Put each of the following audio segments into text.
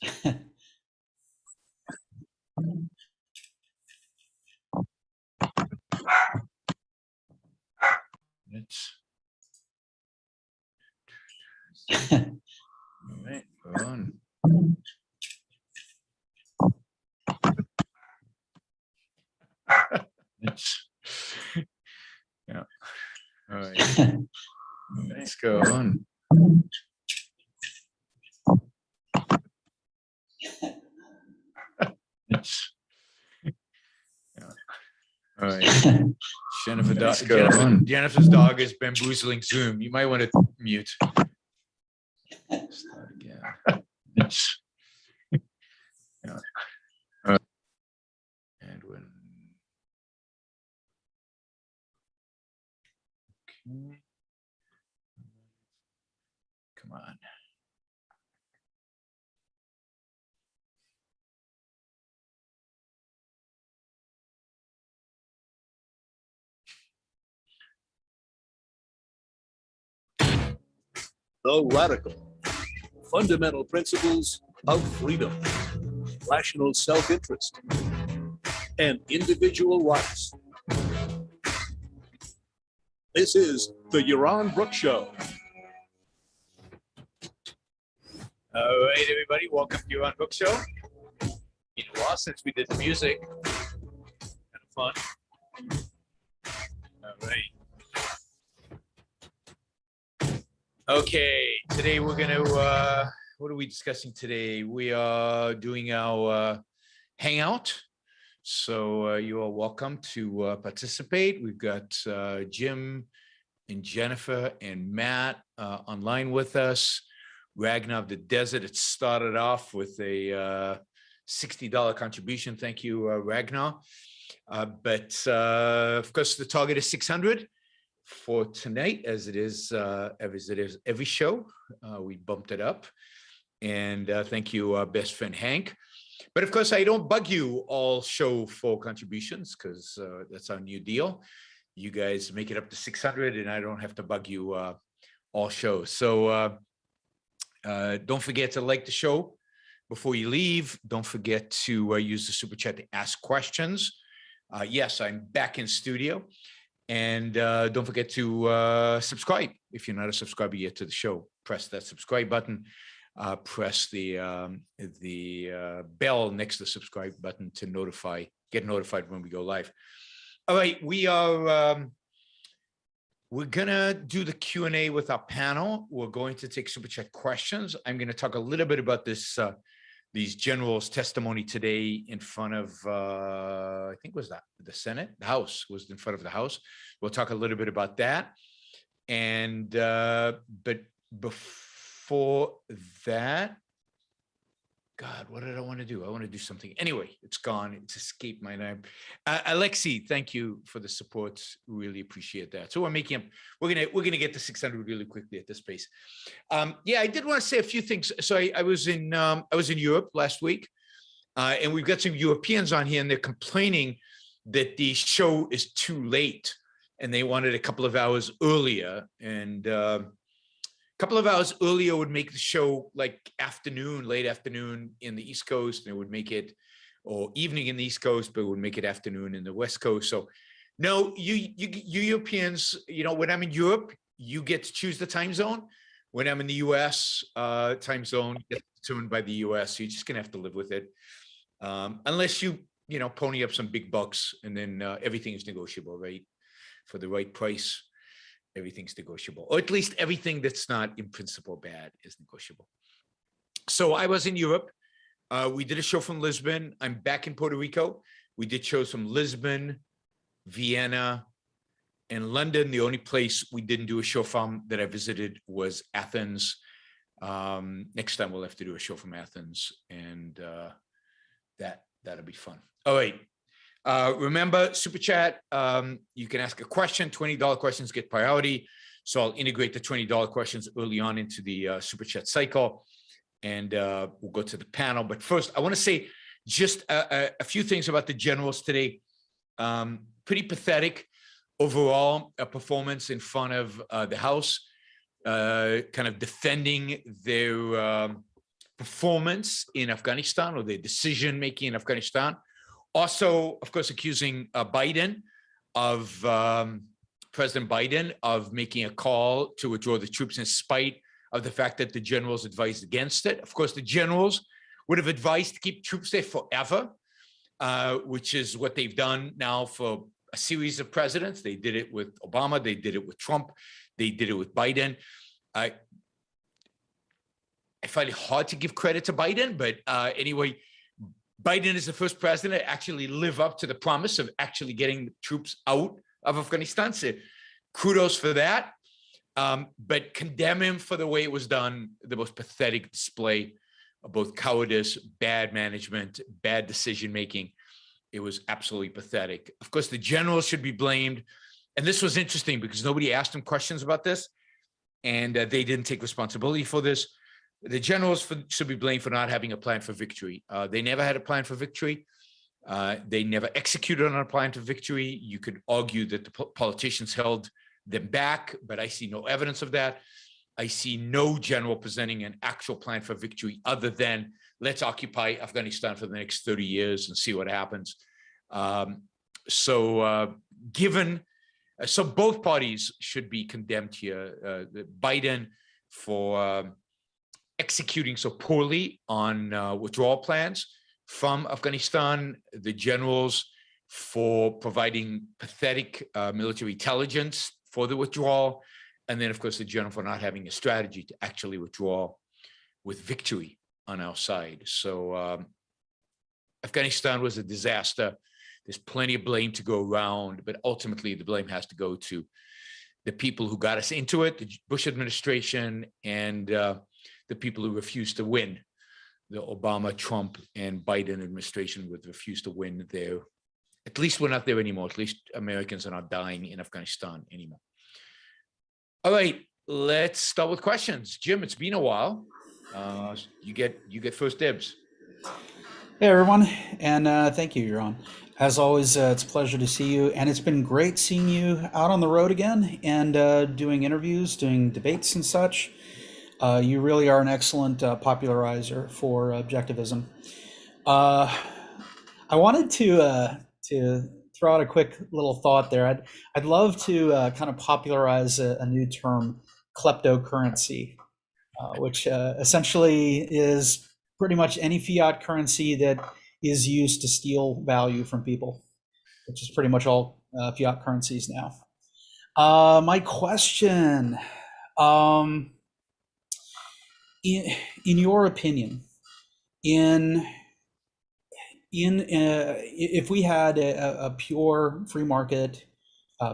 All right, go on. Yeah. All right. Let's go on. Yeah. All right. Jennifer's dog is bamboozling Zoom. You might want to mute. Start again. Yeah. And when. Okay. Come on. The radical, fundamental principles of freedom, rational self-interest, and individual rights. This is the Yaron Brook Show. All right, everybody, welcome to Yaron Brook Show. Been a while since we did the music. Kind of fun. All right. Okay, today we're gonna, what are we discussing today? We are doing our Hangout. So you are welcome to participate. We've got Jim and Jennifer and Matt online with us. Ragnar of the Desert, it started off with a $60 contribution. Thank you, Ragnar. But of course, the target is 600 for tonight, as it is every show. We bumped it up. And thank you, best friend Hank. But of course, I don't bug you all show for contributions because that's our new deal. You guys make it up to 600 and I don't have to bug you all show. So don't forget to like the show before you leave. Don't forget to use the super chat to ask questions. Yes, I'm back in studio. And don't forget to subscribe. If you're not a subscriber yet to the show, press that subscribe button. Press the bell next to the subscribe button to get notified when we go live. All right, we're gonna do the Q&A with our panel. We're going to take super chat questions. I'm gonna talk a little bit about this these generals' testimony today in front of I think was that the Senate, the House was in front of the House. We'll talk a little bit about that. And but before that, God, what did I want to do? I want to do something. Anyway, it's gone. It's escaped my name. Alexi, thank you for the support. Really appreciate that. So we're gonna get to 600 really quickly at this pace. Yeah, I did want to say a few things. So I was in Europe last week, and we've got some Europeans on here, and they're complaining that the show is too late, and they wanted a couple of hours earlier. And couple of hours earlier would make the show like afternoon, late afternoon in the East Coast, and it would make it, or evening in the East Coast, but it would make it afternoon in the West Coast. So no, you Europeans, you know, when I'm in Europe, you get to choose the time zone. When I'm in the US, time zone gets determined by the US. So you're just gonna have to live with it. Unless you know, pony up some big bucks, and then everything is negotiable, right? For the right price. Everything's negotiable, or at least everything that's not in principle bad is negotiable. So I was in Europe. We did a show from Lisbon. I'm back in Puerto Rico. We did shows from Lisbon, Vienna, and London. The only place we didn't do a show from that I visited was Athens. Next time we'll have to do a show from Athens, and that'll be fun. All right. Remember, super chat, you can ask a question. $20 questions get priority. So I'll integrate the $20 questions early on into the super chat cycle, and we'll go to the panel. But first, I want to say just a few things about the generals today. Pretty pathetic overall performance in front of the House, kind of defending their performance in Afghanistan or their decision making in Afghanistan. Also, of course, accusing President Biden of making a call to withdraw the troops in spite of the fact that the generals advised against it. Of course, the generals would have advised to keep troops there forever, which is what they've done now for a series of presidents. They did it with Obama. They did it with Trump. They did it with Biden. I find it hard to give credit to Biden, but anyway, Biden is the first president to actually live up to the promise of actually getting the troops out of Afghanistan. So kudos for that. But condemn him for the way it was done, the most pathetic display of both cowardice, bad management, bad decision-making. It was absolutely pathetic. Of course, the generals should be blamed. And this was interesting because nobody asked them questions about this, and they didn't take responsibility for this. The generals should be blamed for not having a plan for victory. They never had a plan for victory. They never executed on a plan for victory. You could argue that the politicians held them back, but I see no evidence of that. I see no general presenting an actual plan for victory other than let's occupy Afghanistan for the next 30 years and see what happens. So both parties should be condemned here. Biden for executing so poorly on withdrawal plans from Afghanistan, the generals for providing pathetic military intelligence for the withdrawal, and then, of course, the general for not having a strategy to actually withdraw with victory on our side. So Afghanistan was a disaster. There's plenty of blame to go around, but ultimately the blame has to go to the people who got us into it, the Bush administration, and the people who refused to win. The Obama, Trump, and Biden administration would refuse to win there. At least we're not there anymore. At least Americans are not dying in Afghanistan anymore. All right, let's start with questions. Jim, it's been a while. You get first dibs. Hey everyone, and thank you, Yaron. As always, it's a pleasure to see you, and it's been great seeing you out on the road again and doing interviews, doing debates and such. You really are an excellent popularizer for objectivism. I wanted to throw out a quick little thought there. I'd love to kind of popularize a new term, kleptocurrency, which essentially is pretty much any fiat currency that is used to steal value from people, which is pretty much all fiat currencies now. My question, in your opinion, if we had a pure free market,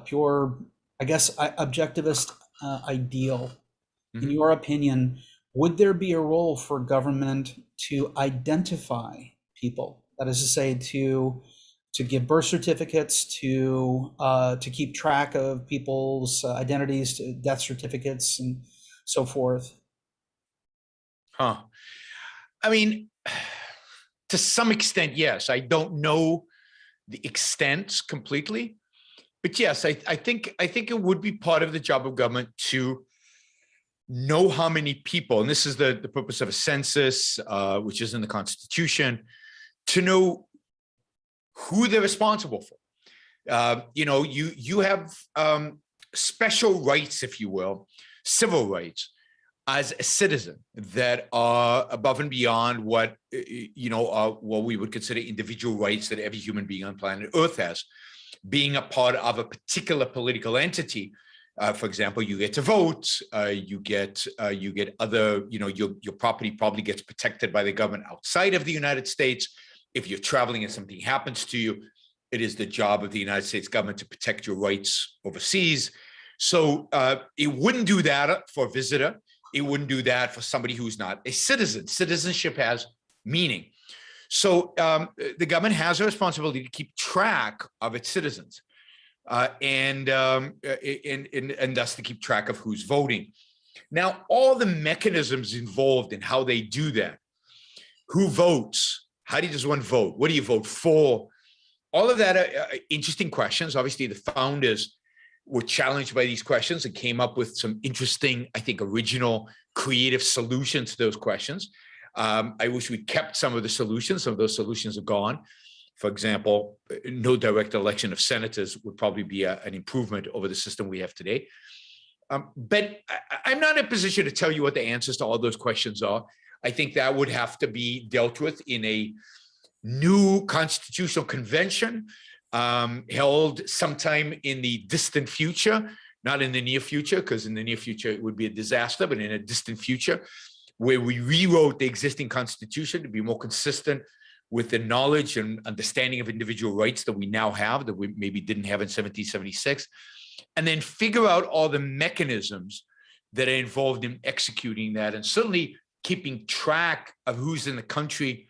pure, I guess, objectivist ideal, in your opinion, would there be a role for government to identify people? That is to say, to give birth certificates, to keep track of people's identities, death certificates, and so forth. I mean, to some extent, yes. I don't know the extent completely, but yes, I think it would be part of the job of government to know how many people, and this is the purpose of a census, which is in the Constitution, to know who they're responsible for. You have special rights, if you will, civil rights, as a citizen that are above and beyond what what we would consider individual rights that every human being on planet Earth has. Being a part of a particular political entity, for example, you get to vote. You get other. Your property probably gets protected by the government outside of the United States. If you're traveling and something happens to you, it is the job of the United States government to protect your rights overseas. So it wouldn't do that for a visitor. It wouldn't do that for somebody who's not a citizen. Citizenship has meaning. So the government has a responsibility to keep track of its citizens and thus to keep track of who's voting. Now, all the mechanisms involved in how they do that, who votes, how does one vote, what do you vote for, all of that are interesting questions. Obviously, the founders were challenged by these questions and came up with some interesting, I think, original, creative solutions to those questions. I wish we'd kept some of the solutions. Some of those solutions are gone. For example, no direct election of senators would probably be an improvement over the system we have today. But I'm not in a position to tell you what the answers to all those questions are. I think that would have to be dealt with in a new constitutional convention held sometime in the distant future, not in the near future, because in the near future it would be a disaster, but in a distant future where we rewrote the existing constitution to be more consistent with the knowledge and understanding of individual rights that we now have that we maybe didn't have in 1776, and then figure out all the mechanisms that are involved in executing that, and certainly keeping track of who's in the country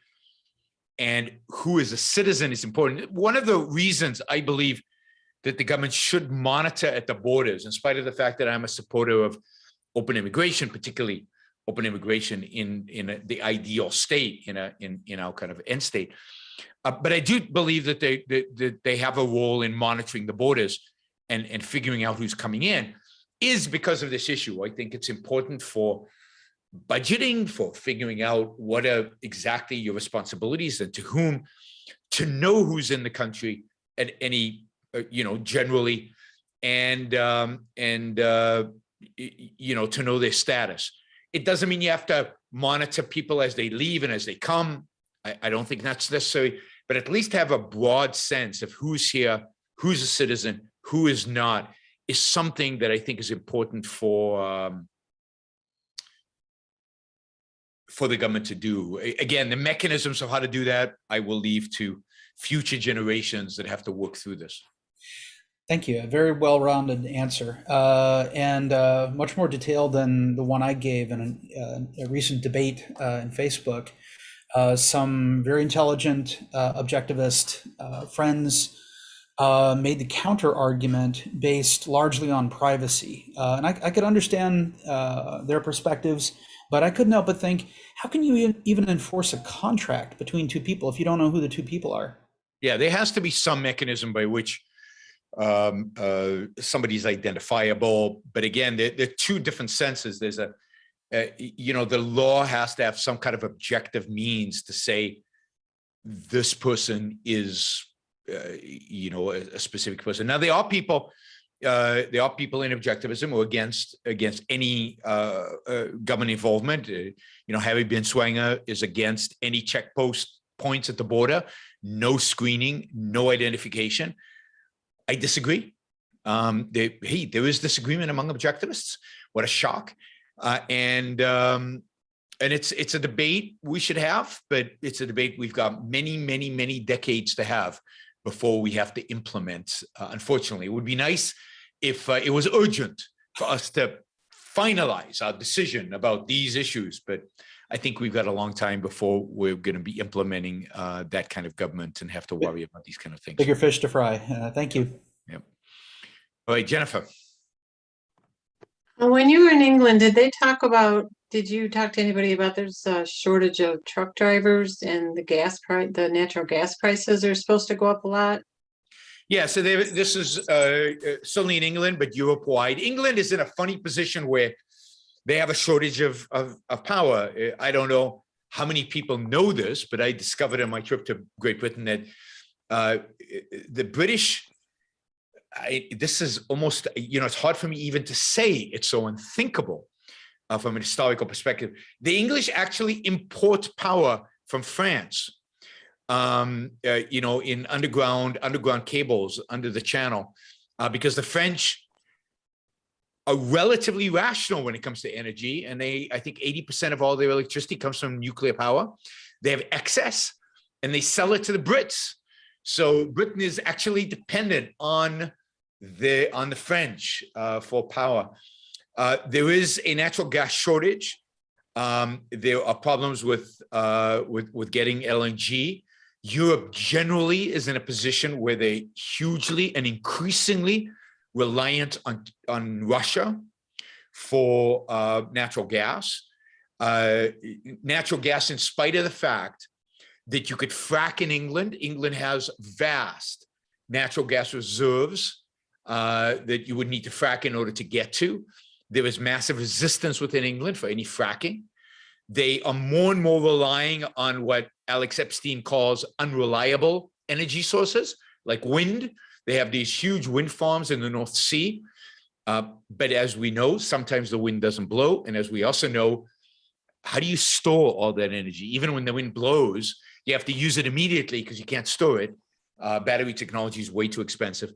and who is a citizen is important. One of the reasons I believe that the government should monitor at the borders, in spite of the fact that I'm a supporter of open immigration, particularly open immigration in the ideal state, in our kind of end state. But I do believe that they have a role in monitoring the borders and figuring out who's coming in, is because of this issue. I think it's important for budgeting, for figuring out what are exactly your responsibilities and to whom, to know who's in the country at any, generally, and to know their status. It doesn't mean you have to monitor people as they leave and as they come. I don't think that's necessary, but at least have a broad sense of who's here, who's a citizen, who is not, is something that I think is important for the government to do. Again, the mechanisms of how to do that, I will leave to future generations that have to work through this. Thank you. A very well-rounded answer, and much more detailed than the one I gave in a recent debate in Facebook. Some very intelligent objectivist friends made the counter argument based largely on privacy, and I could understand their perspectives, but I couldn't help but think, how can you even enforce a contract between two people if you don't know who the two people are? Yeah, there has to be some mechanism by which somebody's identifiable. But again, there are two different senses. There's the law has to have some kind of objective means to say this person is, a specific person. Now, there are people in objectivism who are against any government involvement. Harry Binswanger is against any points at the border, no screening, no identification. I disagree. There is disagreement among objectivists. What a shock! And it's a debate we should have, but it's a debate we've got many, many, many decades to have before we have to implement. Unfortunately, it would be nice if it was urgent for us to finalize our decision about these issues, but I think we've got a long time before we're going to be implementing that kind of government and have to worry about these kind of things. Bigger fish to fry. Thank you. Yep. All right, Jennifer. When you were in England, did you talk to anybody about there's a shortage of truck drivers and the natural gas prices are supposed to go up a lot? Yeah, so this is certainly in England, but Europe-wide. England is in a funny position where they have a shortage of power. I don't know how many people know this, but I discovered on my trip to Great Britain that the British, this is almost, it's hard for me even to say, it's so unthinkable from a historical perspective. The English actually import power from France, in underground cables under the channel, because the French are relatively rational when it comes to energy, and I think 80% of all their electricity comes from nuclear power. They have excess, and they sell it to the Brits. So Britain is actually dependent on the French for power. There is a natural gas shortage. There are problems with getting LNG. Europe generally is in a position where they're hugely and increasingly reliant on Russia for natural gas. Natural gas, in spite of the fact that you could frack in England. England has vast natural gas reserves that you would need to frack in order to get to. There is massive resistance within England for any fracking. They are more and more relying on what Alex Epstein calls unreliable energy sources, like wind. They have these huge wind farms in the North Sea. But as we know, sometimes the wind doesn't blow. And as we also know, how do you store all that energy? Even when the wind blows, you have to use it immediately because you can't store it. Battery technology is way too expensive.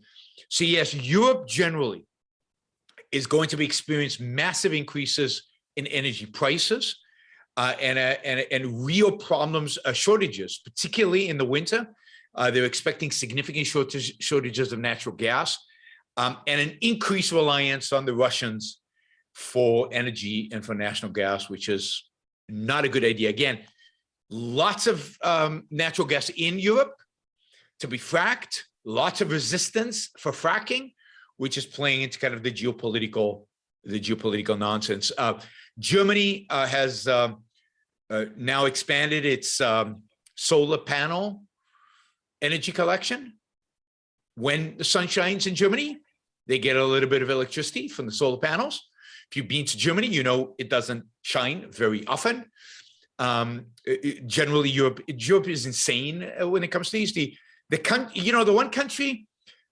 So yes, Europe generally is going to be experiencing massive increases in energy prices and real problems, shortages, particularly in the winter. They're expecting significant shortages of natural gas and an increased reliance on the Russians for energy and for national gas, which is not a good idea. Again, lots of natural gas in Europe to be fracked, lots of resistance for fracking, which is playing into kind of the geopolitical nonsense. Germany has now expanded its solar panel energy collection. When the sun shines in Germany, they get a little bit of electricity from the solar panels. If you've been to Germany, you know it doesn't shine very often. Generally, Europe is insane when it comes to these. The one country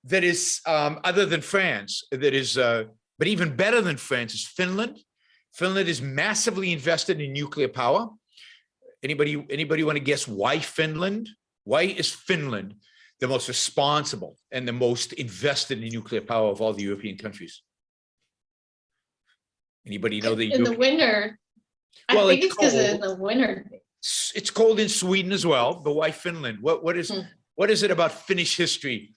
that is other than France that is, but even better than France is Finland. Finland is massively invested in nuclear power. Anybody want to guess why Finland? Why is Finland the most responsible and the most invested in nuclear power of all the European countries? Anybody know the winter? Well, I think it's because in the winter. It's cold in Sweden as well, but why Finland? What is it about Finnish history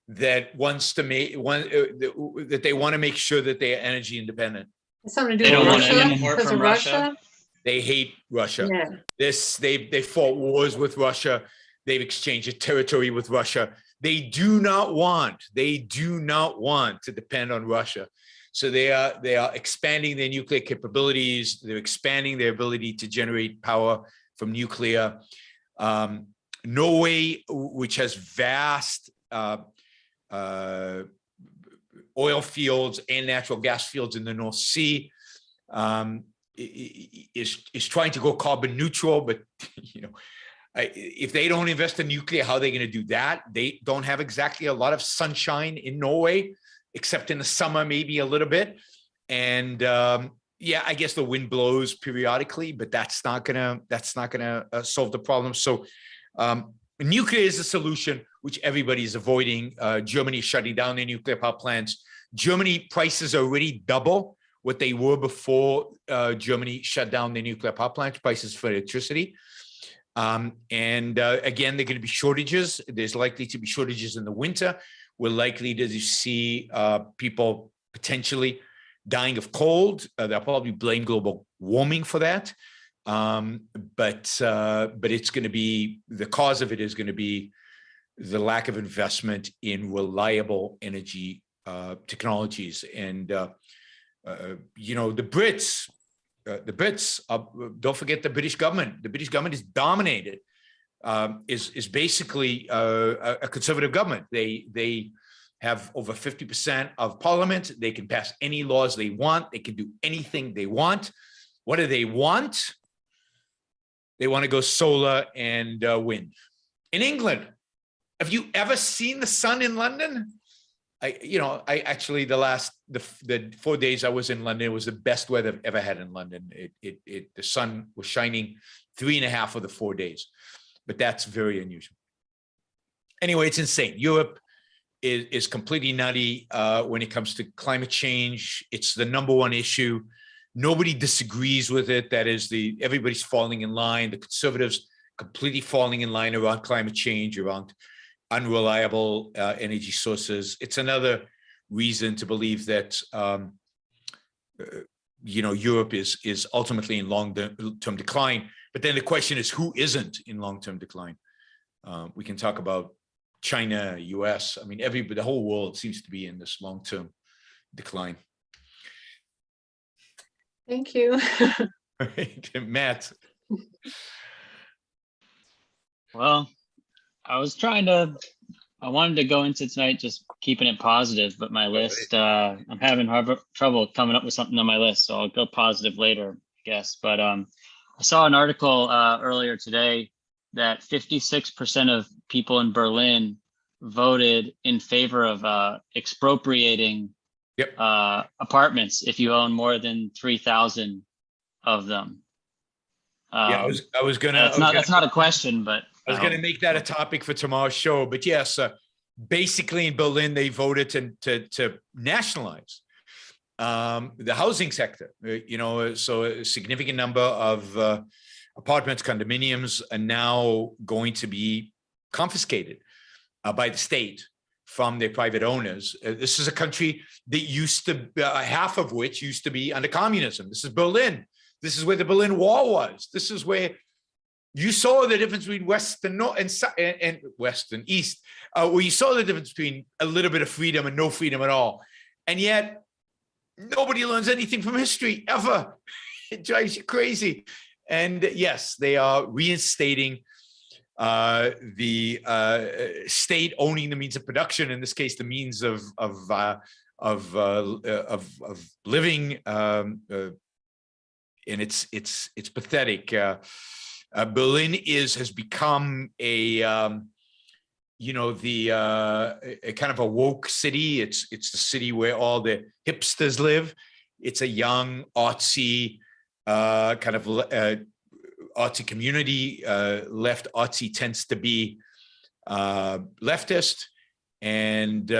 that wants to make that they want to make sure that they are energy independent? It's something to do with Russia because of Russia. They hate Russia. Yeah. They fought wars with Russia. They've exchanged territory with Russia. They do not want to depend on Russia. So they are expanding their nuclear capabilities. They're expanding their ability to generate power from nuclear. Norway, which has vast oil fields and natural gas fields in the North Sea, is trying to go carbon neutral, but if they don't invest in nuclear, how are they going to do that? They don't have exactly a lot of sunshine in Norway, except in the summer, maybe a little bit. And yeah, I guess the wind blows periodically, but that's not gonna solve the problem. So nuclear is a solution which everybody is avoiding. Germany is shutting down their nuclear power plants. Germany prices are already double what they were before Germany shut down their nuclear power plants, prices for electricity. Again, there are going to be shortages. There's likely to be shortages in the winter. We're likely to see people potentially dying of cold. They'll probably blame global warming for that. But it's going to be, the cause of it is going to be the lack of investment in reliable energy technologies. And, the Brits, don't forget the British government. The British government is dominated, is basically a conservative government. They have over 50% of parliament. They can pass any laws they want. They can do anything they want. What do they want? They want to go solar and wind. In England, have you ever seen the sun in London? I actually, the 4 days I was in London, it was the best weather I've ever had in London. The sun was shining 3.5 of the 4 days, but that's very unusual. Anyway, it's insane. Europe is completely nutty when it comes to climate change. It's the #1 issue. Nobody disagrees with it. That is, everybody's falling in line. The conservatives completely falling in line around climate change, around unreliable energy sources. It's another reason to believe that Europe is ultimately in long-term decline. But then the question is, who isn't in long-term decline? We can talk about China, US. I mean, the whole world seems to be in this long-term decline. Thank you. Matt. Well, I wanted to go into tonight just keeping it positive, but my list, I'm having trouble coming up with something on my list, so I'll go positive later, I guess. But I saw an article earlier today that 56% of people in Berlin voted in favor of expropriating Yep. apartments if you own more than 3,000 of them. Yeah, I was gonna. That's not a question, but I was going to make that a topic for tomorrow's show. But yes, basically in Berlin, they voted to nationalize the housing sector. So a significant number of apartments, condominiums are now going to be confiscated by the state from their private owners. This is a country that used to, half of which used to be under communism. This is Berlin. This is where the Berlin Wall was. This is where you saw the difference between West and North and West and East, where you saw the difference between a little bit of freedom and no freedom at all. And yet nobody learns anything from history ever. It drives you crazy. And yes, they are reinstating the state owning the means of production. In this case, the means of living, and it's pathetic. Berlin has become a kind of a woke city. It's the city where all the hipsters live. It's a young, artsy kind of artsy community. Left artsy tends to be leftist, and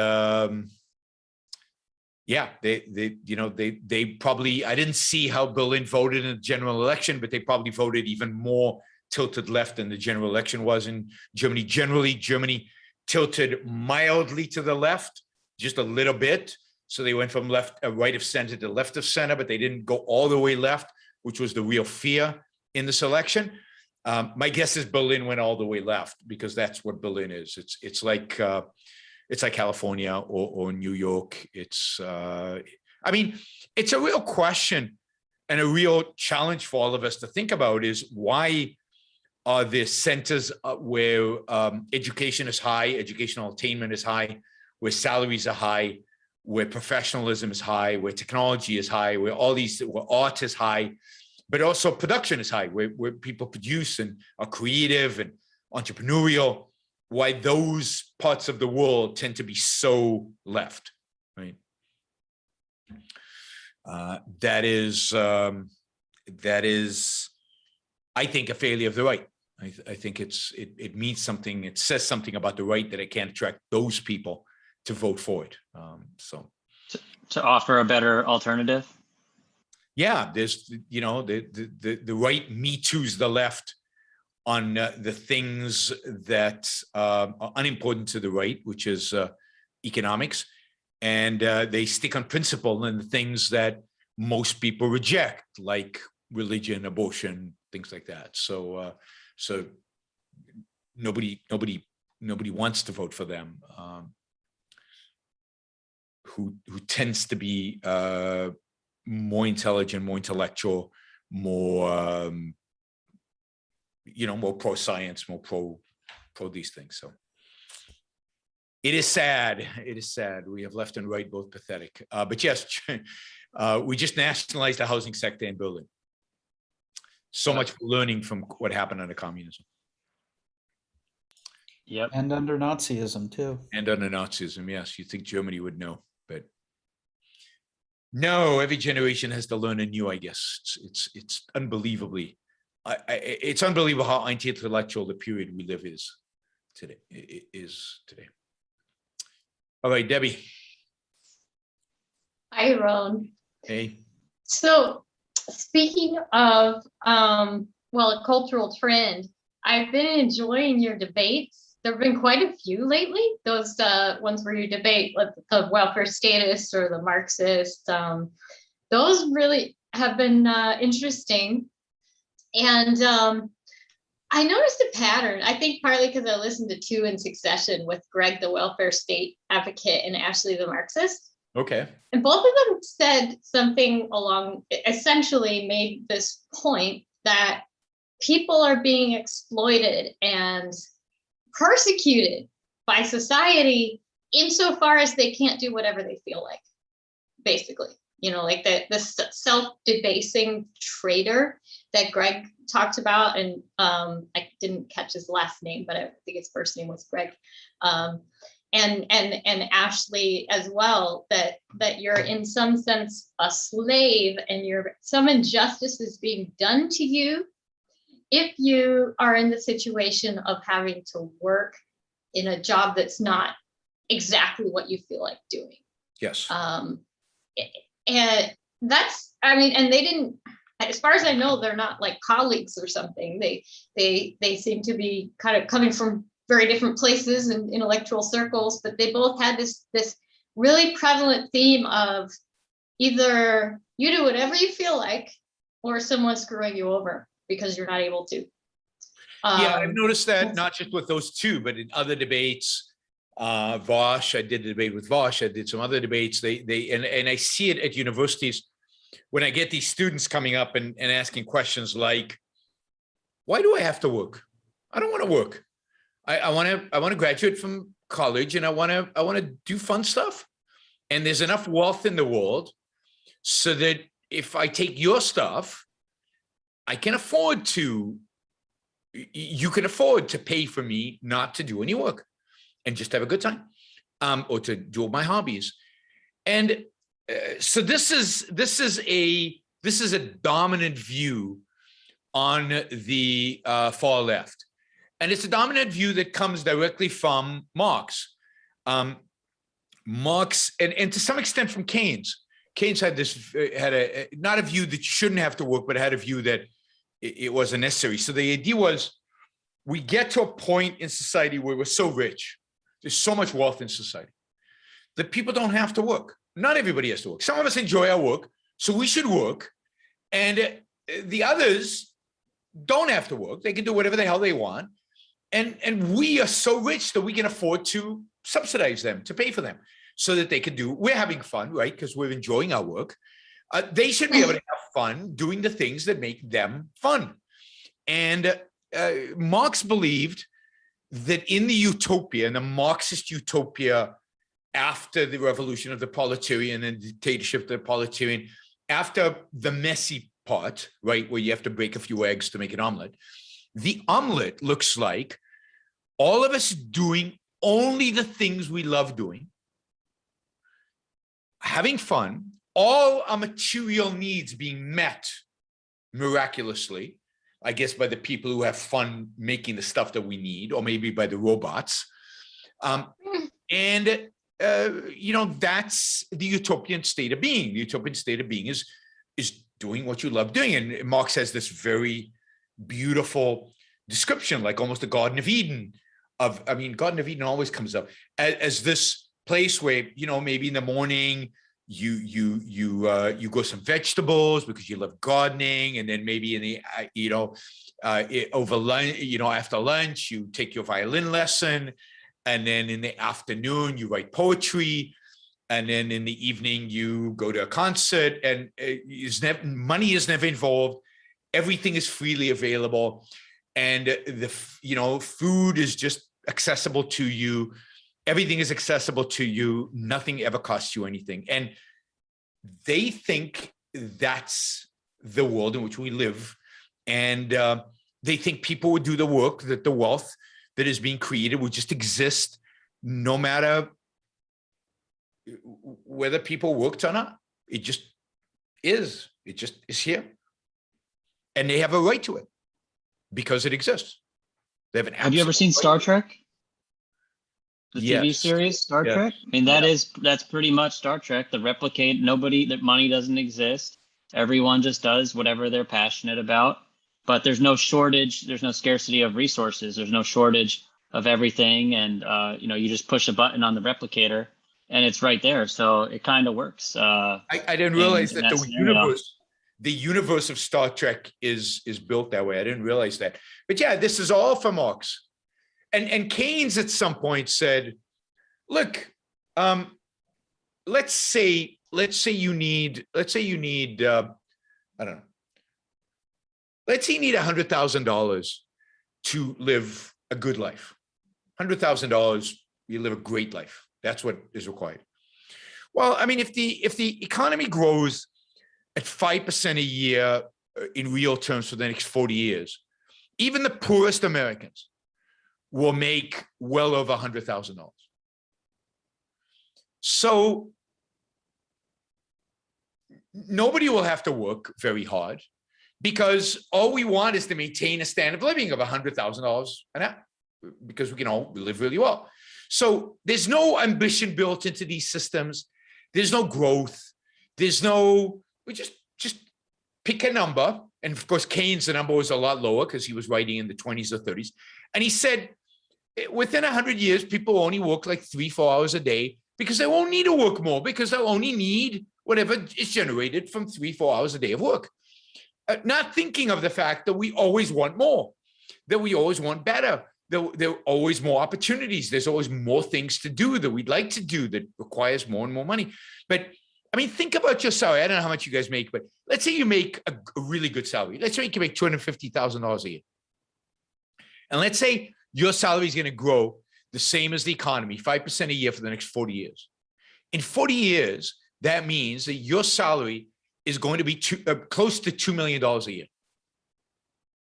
they probably, I didn't see how Berlin voted in the general election, but they probably voted even more tilted left than the general election was in Germany. Generally, Germany tilted mildly to the left, just a little bit. So they went from right of center to left of center, but they didn't go all the way left, which was the real fear in this election. My guess is Berlin went all the way left because that's what Berlin is. It's like California or New York. It's a real question and a real challenge for all of us to think about is why are there centers where education is high, educational attainment is high, where salaries are high, where professionalism is high, where technology is high, where art is high, but also production is high, where people produce and are creative and entrepreneurial, why those parts of the world tend to be so left, right? That is, I think, a failure of the right. I think it means something. It says something about the right that it can't attract those people to vote for it. To offer a better alternative. Yeah, there's the right Me Too's the left on the things that are unimportant to the right, which is economics, and they stick on principle and the things that most people reject, like religion, abortion, things like that. So nobody wants to vote for them. Who tends to be more intelligent, more intellectual, more more pro science, more pro these things. So it is sad. It is sad. We have left and right both pathetic. But yes, we just nationalized the housing sector in Berlin. So much learning from what happened under communism. Yep. And under Nazism too. And under Nazism, yes. You think Germany would know, but no. Every generation has to learn anew. I guess it's unbelievably. It's unbelievable how anti-intellectual the period we live is today. All right, Debbie. Hi, Yaron. Hey. So speaking of, a cultural trend, I've been enjoying your debates. There have been quite a few lately. Those ones where you debate like the welfare status or the Marxist. Those really have been interesting. And I noticed a pattern. I think partly because I listened to two in succession with Greg, the welfare state advocate, and Ashley, the Marxist. Okay. And both of them said something essentially made this point that people are being exploited and persecuted by society insofar as they can't do whatever they feel like, basically. you know, like the self-debasing traitor that Greg talked about. And I didn't catch his last name, but I think his first name was Greg. And Ashley as well, that you're in some sense a slave, and some injustice is being done to you if you are in the situation of having to work in a job that's not exactly what you feel like doing. Yes. And that's, I mean, and they didn't, as far as I know, they're not like colleagues or something. They seem to be kind of coming from very different places and intellectual circles, but they both had this really prevalent theme of either you do whatever you feel like, or someone's screwing you over because you're not able to. Yeah, I've noticed that not just with those two, but in other debates. Vosh, I did a debate with Vosh. I did some other debates. And I see it at universities when I get these students coming up and asking questions like, why do I have to work? I don't want to work. I want to graduate from college, and I want to do fun stuff. And there's enough wealth in the world so that if I take your stuff, I can afford to, you can afford to pay for me not to do any work and just have a good time, or to do my hobbies. And so this is a dominant view on the far left. And it's a dominant view that comes directly from Marx. Marx, and to some extent from Keynes. Keynes had not a view that you shouldn't have to work, but had a view that it wasn't necessary. So the idea was, we get to a point in society where we're so rich, there's so much wealth in society, that people don't have to work. Not everybody has to work. Some of us enjoy our work, so we should work. And the others don't have to work. They can do whatever the hell they want. And we are so rich that we can afford to subsidize them, to pay for them, so that they can we're having fun, right? Because we're enjoying our work. They should be able to have fun doing the things that make them fun. And Marx believed that in the utopia, in the Marxist utopia, after the revolution of the proletarian and dictatorship of the proletarian, after the messy part, right, where you have to break a few eggs to make an omelet, the omelet looks like all of us doing only the things we love doing, having fun, all our material needs being met miraculously, I guess by the people who have fun making the stuff that we need, or maybe by the robots. And that's the utopian state of being. The utopian state of being is doing what you love doing. And Marx has this very beautiful description, like almost the Garden of Eden. Garden of Eden always comes up as this place where, maybe in the morning you grow some vegetables because you love gardening, and then maybe in the over lunch, after lunch you take your violin lesson, and then in the afternoon you write poetry, and then in the evening you go to a concert, and money is never involved. Everything is freely available, and food is just accessible to you. Everything is accessible to you. Nothing ever costs you anything. And they think that's the world in which we live. And they think people would do the work, that the wealth that is being created would just exist no matter whether people worked or not. It just is. It just is here. And they have a right to it because it exists. They have an Have you ever seen Star Trek? The TV Yes. series Star Yes. Trek? I mean, that's pretty much Star Trek. The replicate, that money doesn't exist. Everyone just does whatever they're passionate about. But there's no shortage. There's no scarcity of resources. There's no shortage of everything. And, you just push a button on the replicator and it's right there. So it kind of works. I didn't realize in that that the scenario. universe of Star Trek is built that way. I didn't realize that. But yeah, this is all from Marx. And Keynes at some point said, look, let's say you need, I don't know, let's say you need $100,000 to live a good life. $100,000, you live a great life. That's what is required. Well, I mean, if the economy grows at 5% a year in real terms for the next 40 years, even the poorest Americans will make well over $100,000. So nobody will have to work very hard, because all we want is to maintain a standard of living of $100,000 an hour, because we can all live really well. So there's no ambition built into these systems. There's no growth. There's no, we just pick a number. And of course, Keynes, the number was a lot lower because he was writing in the 20s or 30s. And he said, within 100 years, people only work like 3-4 hours a day, because they won't need to work more, because they'll only need whatever is generated from 3-4 hours a day of work. Not thinking of the fact that we always want more, that we always want better, that there are always more opportunities. There's always more things to do that we'd like to do that requires more and more money. But I mean, think about your salary. I don't know how much you guys make, but let's say you make a really good salary. Let's say you can make $250,000 a year. And let's say your salary is going to grow the same as the economy, 5% a year for the next 40 years. In 40 years, that means that your salary is going to be close to $2 million a year.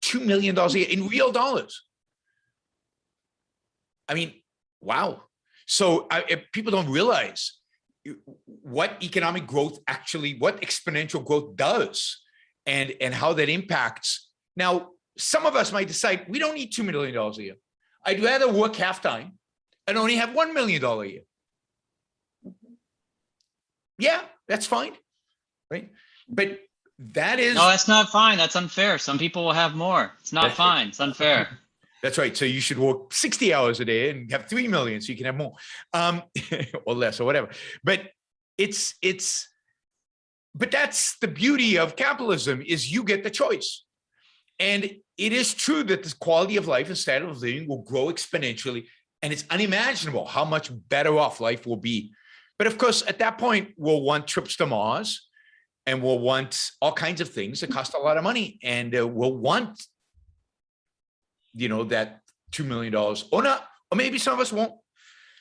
$2 million a year in real dollars. I mean, wow. So people don't realize what economic growth actually, what exponential growth does, and how that impacts. Now, some of us might decide we don't need $2 million a year. I'd rather work half-time and only have $1 million a year. Yeah, that's fine, right? But that is— No, that's not fine. That's unfair. Some people will have more. It's not fine. It's unfair. That's right. So you should work 60 hours a day and have 3 million so you can have more, or less or whatever. But but that's the beauty of capitalism, is you get the choice. And it is true that the quality of life and standard of living will grow exponentially, and it's unimaginable how much better off life will be. But of course, at that point, we'll want trips to Mars, and we'll want all kinds of things that cost a lot of money, and we'll want, you know, that $2 million, or not, or maybe some of us won't.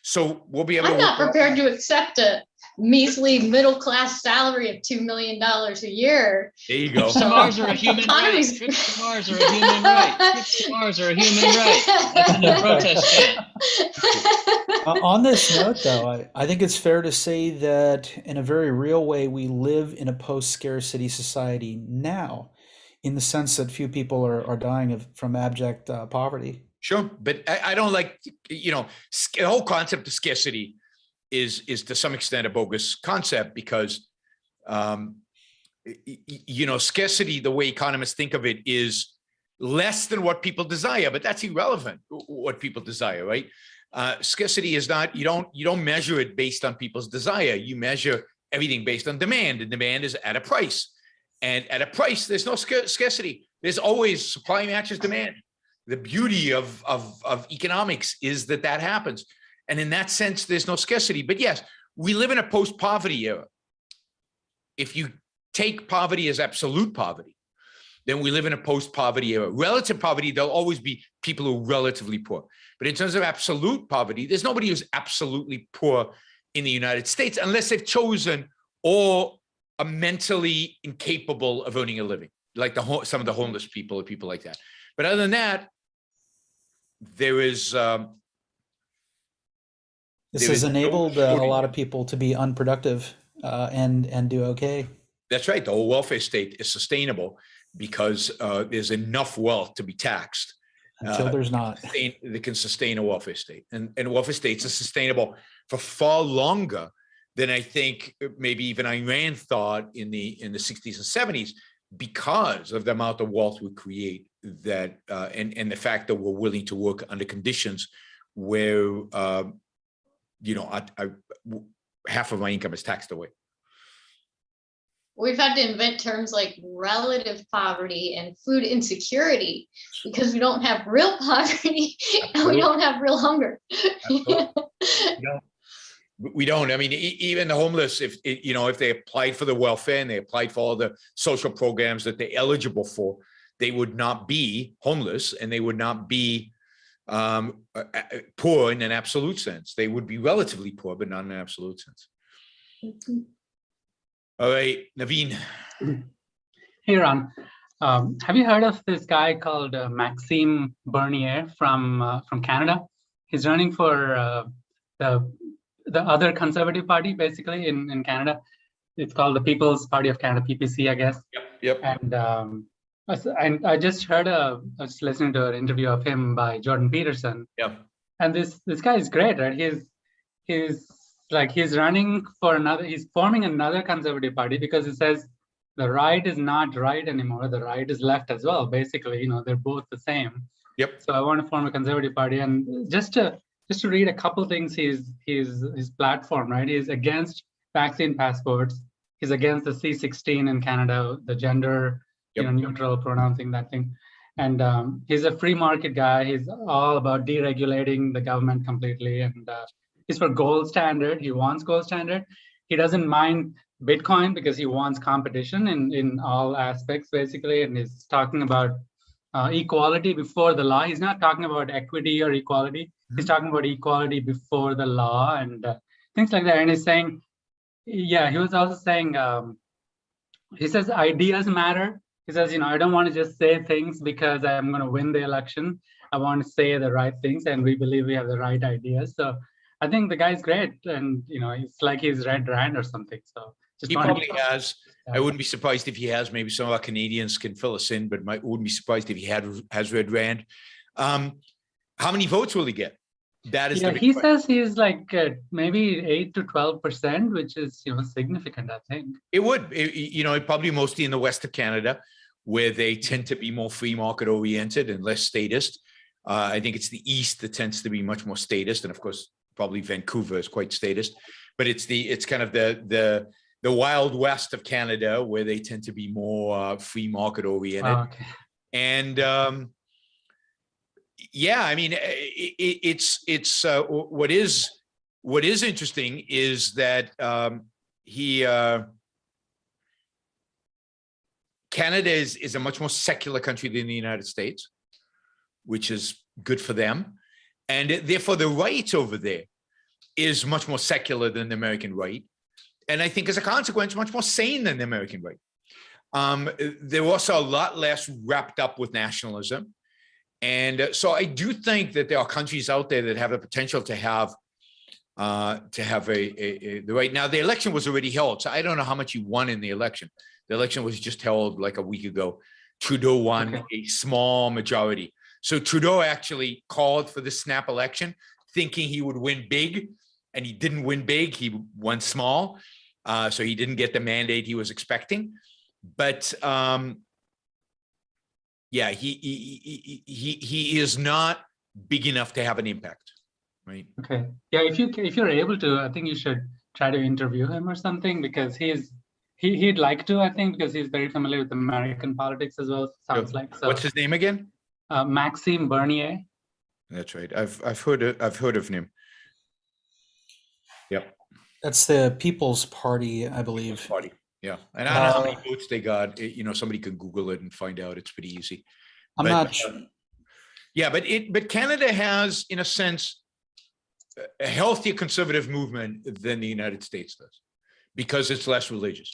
So we'll be able I'm to— not prepared to accept a measly middle-class salary of $2 million a year. There you go. Trips to Mars are a human right. Trips to Mars are a human right. Trips to Mars are a human right. That's in the protest chant. On this note, though, I think it's fair to say that in a very real way, we live in a post-scarcity society now, in the sense that few people are dying from abject poverty. Sure, but I don't like, you know, the whole concept of scarcity is to some extent a bogus concept, because, you know, scarcity, the way economists think of it, is less than what people desire, but that's irrelevant, what people desire, right? Scarcity is not, you don't measure it based on people's desire. You measure everything based on demand, and demand is at a price. And at a price, there's no scarcity. There's always supply matches demand. The beauty of economics is that happens. And in that sense, there's no scarcity. But yes, we live in a post-poverty era. If you take poverty as absolute poverty, then we live in a post-poverty era. Relative poverty, there'll always be people who are relatively poor. But in terms of absolute poverty, there's nobody who's absolutely poor in the United States, unless they've chosen or are mentally incapable of earning a living, like some of the homeless people or people like that. But other than that, there is— this has enabled a lot of people to be unproductive and do okay. That's right. The whole welfare state is sustainable because there's enough wealth to be taxed. Until there's not. They can sustain a welfare state. And welfare states are sustainable for far longer than I think maybe even Iran thought in the 60s and 70s, because of the amount of wealth we create, that and the fact that we're willing to work under conditions where you know, half of my income is taxed away. We've had to invent terms like relative poverty and food insecurity because we don't have real poverty and we don't have real hunger. We don't. I mean, even the homeless, if they applied for the welfare and they applied for all the social programs that they're eligible for, they would not be homeless and they would not be poor in an absolute sense. They would be relatively poor, but not in an absolute sense. All right, Naveen. Hey, Ron. Have you heard of this guy called Maxime Bernier from Canada? He's running for the other Conservative Party, basically in Canada. It's called the People's Party of Canada, PPC, I guess. Yep. And I just heard I was listening to an interview of him by Jordan Peterson. Yep. And this guy is great, right? He's running for he's forming another Conservative Party because he says the right is not right anymore. The right is left as well. Basically, they're both the same. Yep. So I want to form a Conservative Party, and just to read a couple things, his platform, right? He's against vaccine passports. He's against the C16 in Canada, the gender, neutral pronouncing that thing. And he's a free market guy. He's all about deregulating the government completely. And he's for gold standard. He wants gold standard. He doesn't mind Bitcoin because he wants competition in all aspects, basically. And he's talking about equality before the law. He's not talking about equity or equality. Mm-hmm. He's talking about equality before the law and things like that. And he's saying, he was also saying, he says ideas matter. He says, I don't want to just say things because I'm going to win the election. I want to say the right things, and we believe we have the right ideas. So I think the guy's great, and it's like he's Red Rand or something. So he probably has. Yeah. I wouldn't be surprised if he has. Maybe some of our Canadians can fill us in, but wouldn't be surprised if he has Red Rand. How many votes will he get? That is. He says he's like maybe 8 to 12%, which is significant. I think it would. Probably mostly in the west of Canada, where they tend to be more free market oriented and less statist. I think it's the east that tends to be much more statist, and of course, probably Vancouver is quite statist. But it's kind of the wild west of Canada where they tend to be more free market oriented. Oh, okay. And it's what is interesting is that Canada is a much more secular country than the United States, which is good for them. And therefore the right over there is much more secular than the American right. And I think as a consequence, much more sane than the American right. They're also a lot less wrapped up with nationalism. And so I do think that there are countries out there that have the potential to have the right. Now, the election was already held, so I don't know how much he won in the election. The election was just held like a week ago. Trudeau won a small majority. So Trudeau actually called for the snap election, thinking he would win big, and he didn't win big. He won small, so he didn't get the mandate he was expecting. But he is not big enough to have an impact, right? Okay. Yeah, if you're able to, I think you should try to interview him or something, because he'd like to, I think, because he's very familiar with American politics as well. Sounds like. So, what's his name again? Maxime Bernier. That's right. I've heard of him. Yep. That's the People's Party, I believe. Party. Yeah, and I don't know how many votes they got. Somebody can Google it and find out. It's pretty easy. I'm not sure. Yeah, but Canada has, in a sense, a healthier conservative movement than the United States does, because it's less religious.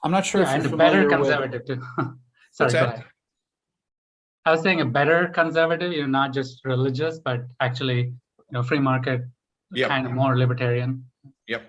I'm not sure if and you're a better familiar conservative too. Sorry, go ahead. I was saying a better conservative, not just religious, but actually, free market, kind of more libertarian. Yep.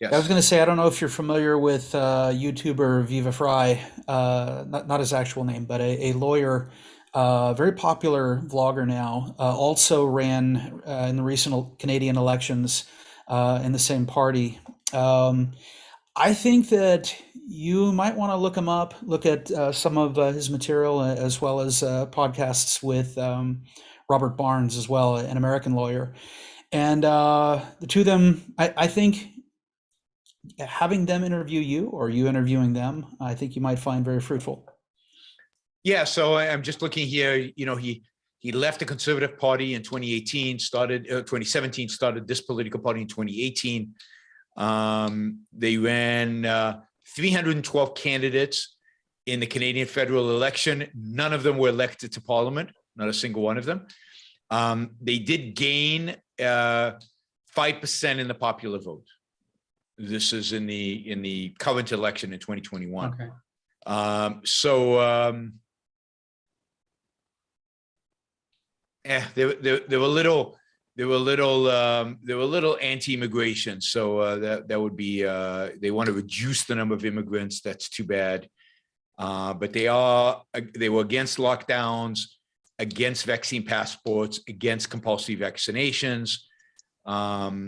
Yes. I was going to say, I don't know if you're familiar with YouTuber Viva Fry, not his actual name, but a lawyer, very popular vlogger now, also ran in the recent Canadian elections in the same party. I think that you might want to look him up, look at some of his material, as well as podcasts with Robert Barnes as well, an American lawyer. And the two of them, I think having them interview you or you interviewing them, I think you might find very fruitful. Yeah, so I'm just looking here, he left the Conservative Party in 2018, 2017, started this political party in 2018. They ran 312 candidates in the Canadian federal election. None of them were elected to parliament, not a single one of them. They did gain 5% in the popular vote. This is in the current election in 2021. Okay. They were a little anti-immigration. So that would be they want to reduce the number of immigrants. That's too bad. But they were against lockdowns, against vaccine passports, against compulsory vaccinations, yeah,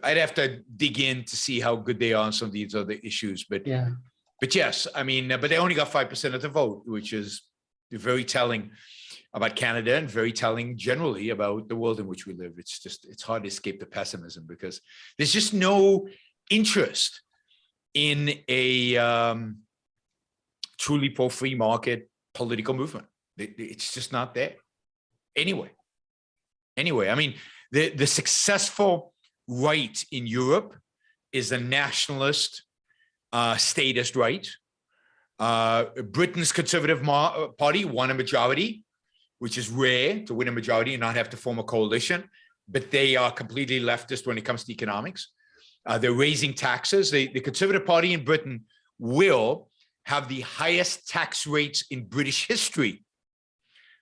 I'd have to dig in to see how good they are on some of these other issues, but Yeah. but yes, I mean, but they only got 5% of the vote, which is very telling about Canada and very telling generally about the world in which we live. It's hard to escape the pessimism because there's just no interest in a truly pro-free market political movement. It's just not there. Anyway, I mean, the successful right in Europe is a nationalist, statist right. Britain's Conservative Party won a majority, which is rare to win a majority and not have to form a coalition, but they are completely leftist when it comes to economics. They're raising taxes. The Conservative Party in Britain will have the highest tax rates in British history.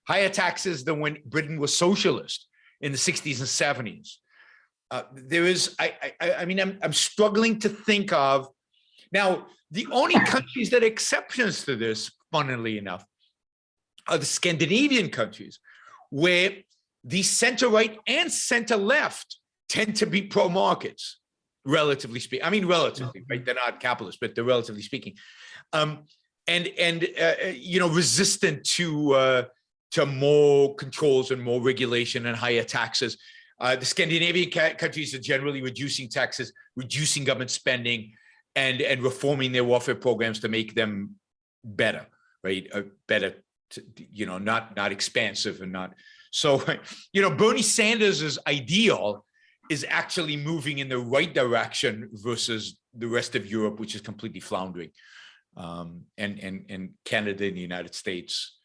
Higher taxes than when Britain was socialist in the 60s and 70s. There is, I mean, I'm struggling to think of, now, the only countries that are exceptions to this, funnily enough, are the Scandinavian countries, where the center-right and center-left tend to be pro-markets, relatively speaking. I mean, relatively, right? They're not capitalist, but they're relatively speaking. You know, resistant to more controls and more regulation and higher taxes. The Scandinavian countries are generally reducing taxes, reducing government spending, and reforming their welfare programs to make them better, right? Better, you know, not expansive and not. So, you know, Bernie Sanders' ideal is actually moving in the right direction versus the rest of Europe, which is completely floundering, and Canada and the United States.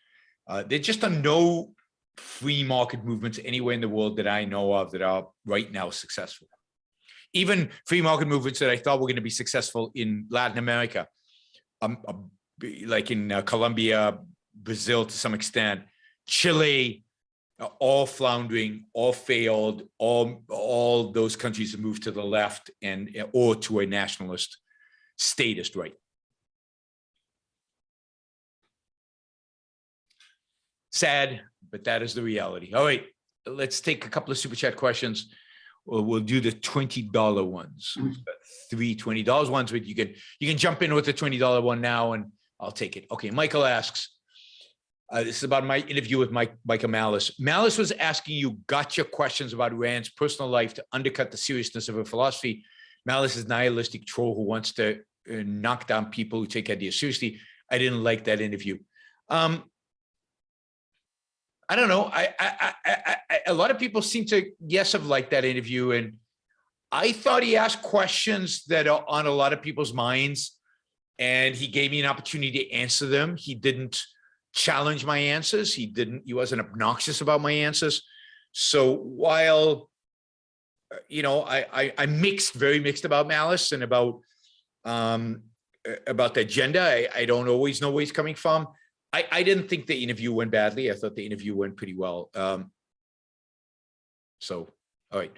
There just are no free market movements anywhere in the world that I know of that are right now successful. Even free market movements that I thought were going to be successful in Latin America, like in Colombia, Brazil to some extent, Chile, all floundering, all failed, all those countries have moved to the left or to a nationalist statist right. Sad, but that is the reality. All right, let's take a couple of super chat questions. We'll do the $20 ones. We've got 3 $20 ones, but you can jump in with the $20 one now, and I'll take it. Okay, Michael asks, this is about my interview with Michael Malice. Malice was asking you gotcha questions about Rand's personal life to undercut the seriousness of her philosophy. Malice is a nihilistic troll who wants to knock down people who take ideas seriously. I didn't like that interview. I don't know. A lot of people seem to, yes, have liked that interview. And I thought he asked questions that are on a lot of people's minds, and he gave me an opportunity to answer them. He didn't challenge my answers. He wasn't obnoxious about my answers. So while, you know, I'm very mixed about Malice and about the agenda. I don't always know where he's coming from. I didn't think the interview went badly. I thought the interview went pretty well. So, all right,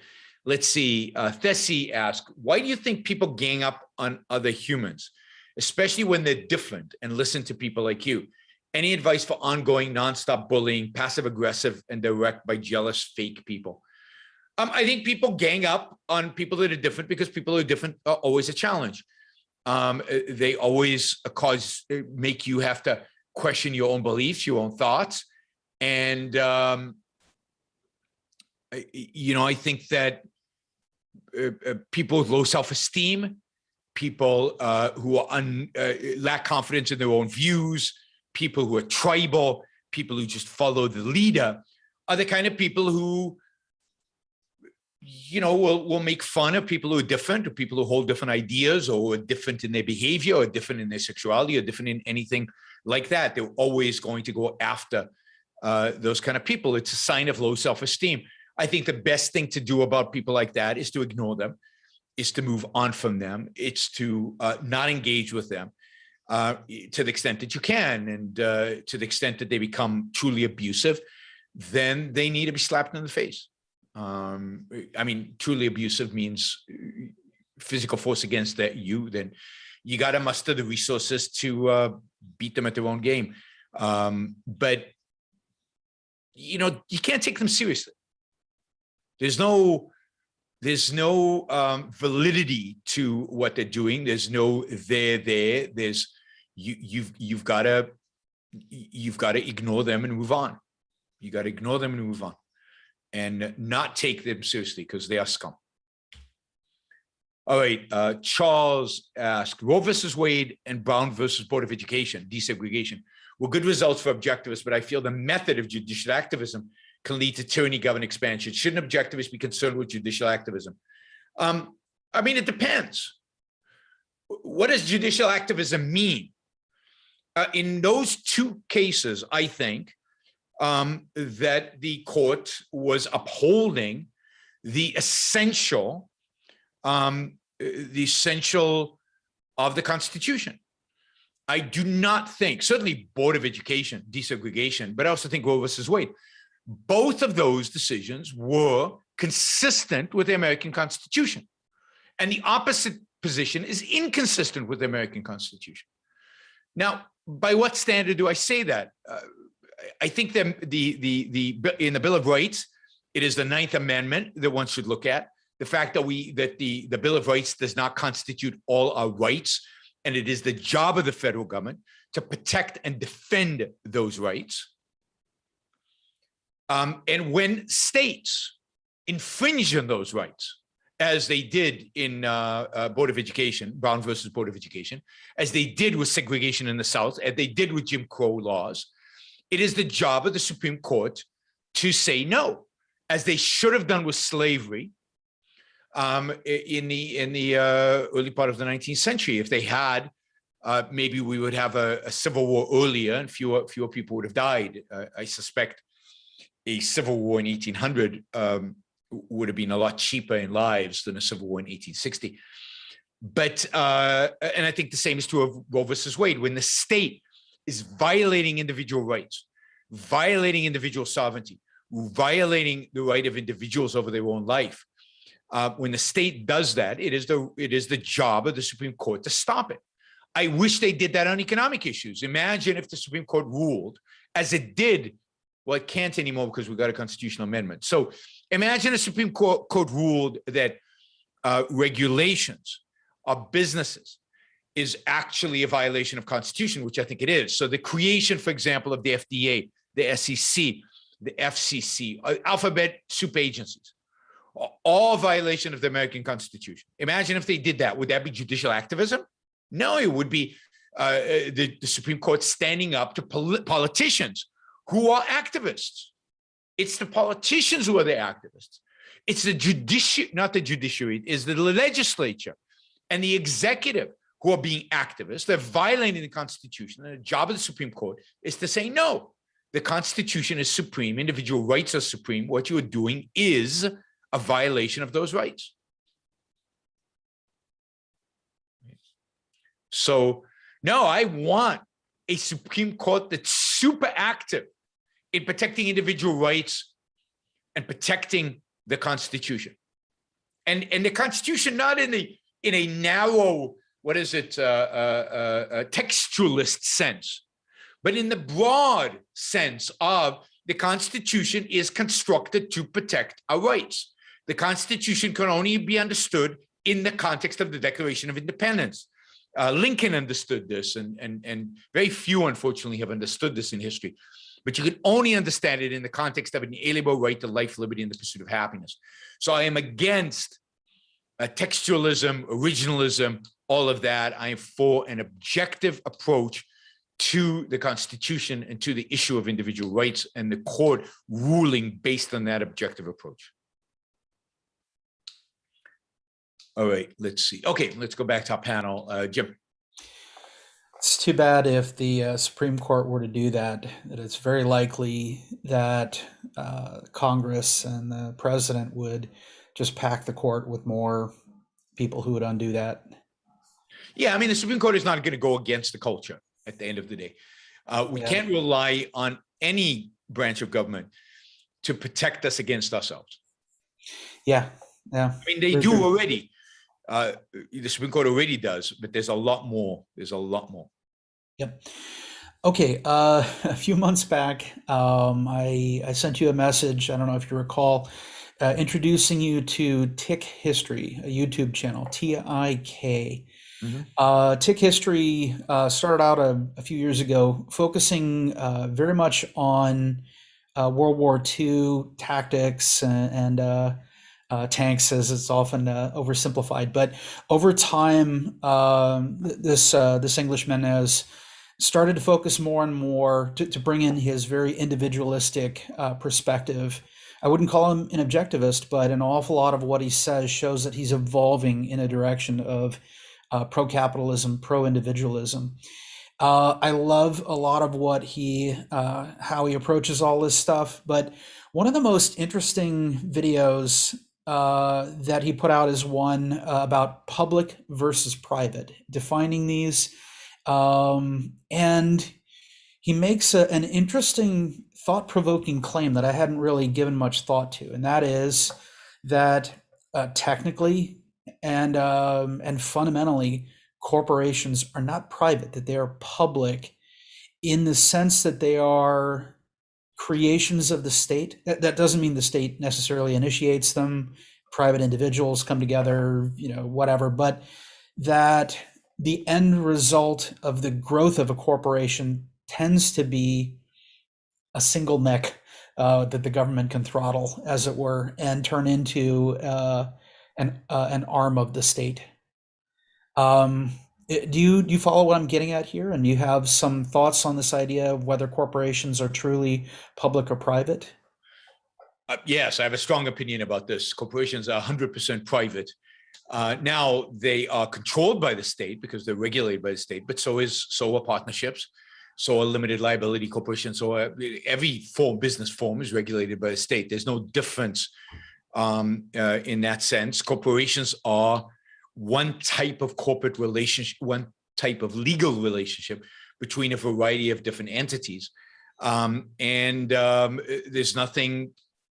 let's see. Thessie asked, why do you think people gang up on other humans, especially when they're different, and listen to people like you? Any advice for ongoing nonstop bullying, passive aggressive and direct by jealous fake people? I think people gang up on people that are different because people who are different are always a challenge. They always make you have to question your own beliefs, your own thoughts. And, you know, I think that people with low self-esteem, people who are lack confidence in their own views, people who are tribal, people who just follow the leader, are the kind of people who, you know, will make fun of people who are different, or people who hold different ideas, or are different in their behavior, or different in their sexuality, or different in anything like that. They're always going to go after those kind of people. It's a sign of low self-esteem. I think the best thing to do about people like that is to ignore them, is to move on from them. It's to not engage with them to the extent that you can. And to the extent that they become truly abusive, then they need to be slapped in the face. I mean, truly abusive means physical force against you, then you got to muster the resources to beat them at their own game. But, you know, you can't take them seriously. There's no validity to what they're doing. There's no they're there. There's you've got to ignore them and move on. You got to ignore them and move on, and not take them seriously because they are scum. All right, Charles asked, Roe versus Wade and Brown versus Board of Education, desegregation, were good results for objectivists, but I feel the method of judicial activism can lead to tyranny, government expansion. Shouldn't objectivists be concerned with judicial activism? I mean, it depends. What does judicial activism mean? In those two cases, I think that the court was upholding the essential of the Constitution. I do not think, certainly Board of Education, desegregation, but I also think Roe versus Wade. Both of those decisions were consistent with the American Constitution. And the opposite position is inconsistent with the American Constitution. Now, by what standard do I say that? I think that in the Bill of Rights, it is the 9th Amendment that one should look at. The fact that the Bill of Rights does not constitute all our rights, and it is the job of the federal government to protect and defend those rights. And when states infringe on those rights, as they did in Board of Education, Brown versus Board of Education, as they did with segregation in the South, as they did with Jim Crow laws, it is the job of the Supreme Court to say no, as they should have done with slavery in the early part of the 19th century. If they had, maybe we would have a civil war earlier and fewer people would have died. I suspect a civil war in 1800 would have been a lot cheaper in lives than a civil war in 1860. But, and I think the same is true of Roe versus Wade. When the state is violating individual rights, violating individual sovereignty, violating the right of individuals over their own life, when the state does that, it is the job of the Supreme Court to stop it. I wish they did that on economic issues. Imagine if the Supreme Court ruled, as it did. Well, it can't anymore because we've got a constitutional amendment. So imagine a Supreme Court ruled that regulations of businesses is actually a violation of Constitution, which I think it is. So the creation, for example, of the FDA, the SEC, the FCC, alphabet soup agencies, all violation of the American Constitution. Imagine if they did that. Would that be judicial activism? No, it would be the Supreme Court standing up to politicians who are activists. It's the politicians who are the activists. It's the not the judiciary, it's the legislature and the executive who are being activists. They're violating the Constitution. And the job of the Supreme Court is to say, no, the Constitution is supreme. Individual rights are supreme. What you are doing is a violation of those rights. So, no, I want a Supreme Court that's super active in protecting individual rights and protecting the Constitution. And the Constitution, not in a narrow, textualist sense, but in the broad sense of the Constitution is constructed to protect our rights. The Constitution can only be understood in the context of the Declaration of Independence. Lincoln understood this, and very few, unfortunately, have understood this in history. But you can only understand it in the context of an inalienable right to life, liberty, and the pursuit of happiness. So I am against textualism, originalism, all of that. I am for an objective approach to the Constitution and to the issue of individual rights, and the court ruling based on that objective approach. All right, let's see. Okay, let's go back to our panel. Jim. It's too bad if the Supreme Court were to do that, that it's very likely that Congress and the president would just pack the court with more people who would undo that. Yeah, I mean, the Supreme Court is not going to go against the culture at the end of the day. We Yeah. can't rely on any branch of government to protect us against ourselves. Yeah, yeah. I mean, they Very do true. already. The Supreme Court already does, but there's a lot more. There's a lot more. Yep. Okay. A few months back, I sent you a message. I don't know if you recall, introducing you to Tick History, a YouTube channel, TIK. Tick History started out a few years ago, focusing very much on World War II tactics and tanks, as it's often oversimplified. But over time, this Englishman has started to focus more and more to bring in his very individualistic perspective. I wouldn't call him an objectivist, but an awful lot of what he says shows that he's evolving in a direction of pro-capitalism, pro-individualism. I love a lot of what how he approaches all this stuff, but one of the most interesting videos that he put out is one about public versus private, defining these. And he makes an interesting, thought-provoking claim that I hadn't really given much thought to, and that is that technically and fundamentally, corporations are not private; that they are public, in the sense that they are creations of the state. That doesn't mean the state necessarily initiates them. Private individuals come together, whatever, but that the end result of the growth of a corporation tends to be a single neck that the government can throttle, as it were, and turn into an arm of the state. Do you follow what I'm getting at here? And you have some thoughts on this idea of whether corporations are truly public or private? Yes, I have a strong opinion about this. Corporations are 100% private. Now they are controlled by the state because they're regulated by the state, but so are partnerships, so are limited liability corporations. So every business form is regulated by the state. There's no difference in that sense. Corporations are one type of corporate relationship, one type of legal relationship between a variety of different entities. There's nothing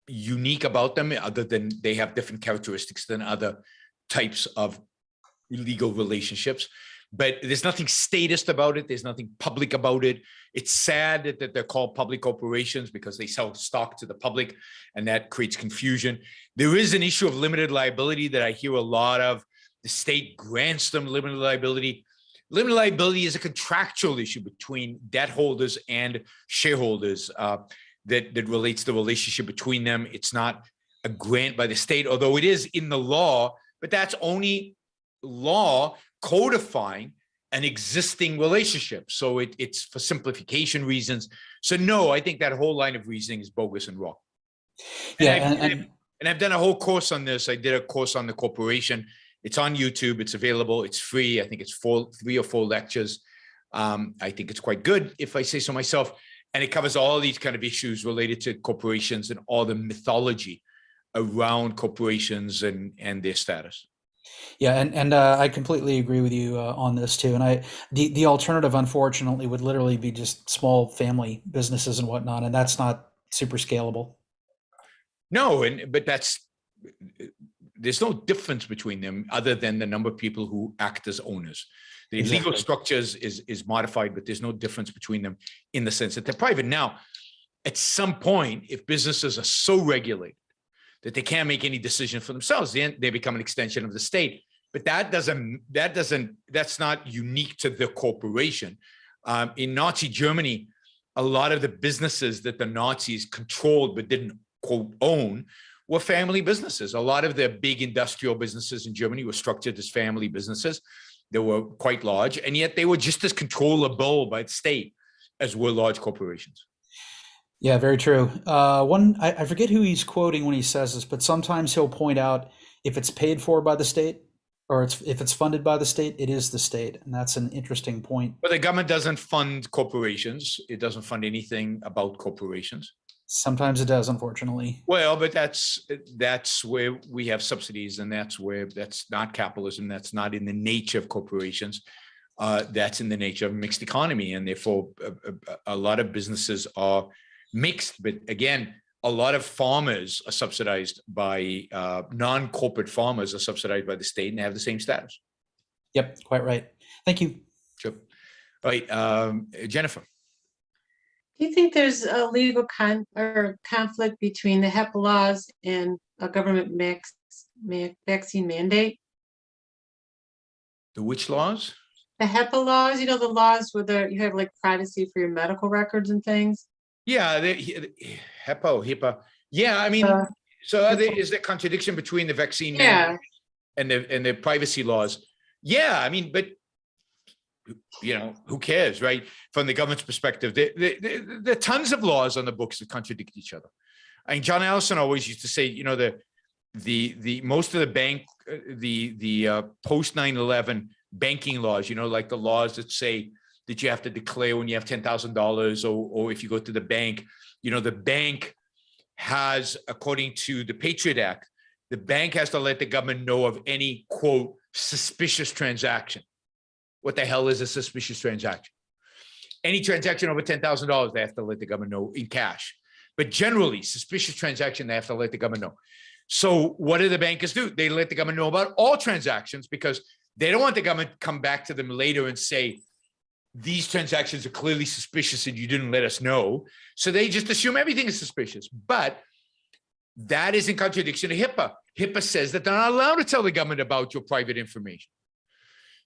unique about them other than they have different characteristics than other types of legal relationships. But there's nothing statist about it. There's nothing public about it. It's sad that they're called public corporations because they sell stock to the public, and that creates confusion. There is an issue of limited liability that I hear a lot of. The state grants them limited liability. Limited liability is a contractual issue between debt holders and shareholders that relates to the relationship between them. It's not a grant by the state, although it is in the law, but that's only law codifying an existing relationship. So it's for simplification reasons. So no, I think that whole line of reasoning is bogus and wrong. And I've done a whole course on this. I did a course on the corporation. It's on YouTube. It's available. It's free. I think it's 3 or 4 lectures. I think it's quite good, if I say so myself. And it covers all these kind of issues related to corporations and all the mythology around corporations and their status. Yeah, and I completely agree with you on this too. And the alternative, unfortunately, would literally be just small family businesses and whatnot, and that's not super scalable. No, but there's no difference between them other than the number of people who act as owners. The Exactly. legal structures is modified, but there's no difference between them in the sense that they're private. Now, at some point, if businesses are so regulated that they can't make any decision for themselves, then they become an extension of the state. But that's not unique to the corporation. In Nazi Germany, a lot of the businesses that the Nazis controlled but didn't, quote, own were family businesses. A lot of the big industrial businesses in Germany were structured as family businesses. They were quite large, and yet they were just as controllable by the state as were large corporations. Yeah, very true. I forget who he's quoting when he says this, but sometimes he'll point out if it's paid for by the state, Or if it's funded by the state, it is the state, and that's an interesting point. But the government doesn't fund corporations. It doesn't fund anything about corporations. Sometimes it does, unfortunately. Well, but that's where we have subsidies, and that's not capitalism. That's not in the nature of corporations. That's in the nature of mixed economy, and therefore a lot of businesses are mixed. But again, a lot of farmers are subsidized by non-corporate farmers are subsidized by the state, and they have the same status. Yep, quite right. Thank you. Sure. All right, Jennifer. Do you think there's a legal conflict between the HEPA laws and a government vaccine mandate? The which laws? The HEPA laws, you know, the laws where you have like privacy for your medical records and things. Yeah, HIPAA. Yeah, I mean, is there contradiction between the vaccine mandate and the privacy laws? Yeah, I mean, but who cares, right? From the government's perspective, there are tons of laws on the books that contradict each other. I mean, John Allison always used to say, the most of the bank, the post 9/11 banking laws, like the laws that say that you have to declare when you have $10,000, or if you go to the bank, the bank has, according to the Patriot Act, the bank has to let the government know of any, quote, suspicious transaction. What the hell is a suspicious transaction? Any transaction over $10,000, they have to let the government know in cash. But generally, suspicious transaction, they have to let the government know. So what do the bankers do? They let the government know about all transactions because they don't want the government to come back to them later and say, these transactions are clearly suspicious and you didn't let us know. So they just assume everything is suspicious. But that is in contradiction to HIPAA. HIPAA says that they're not allowed to tell the government about your private information.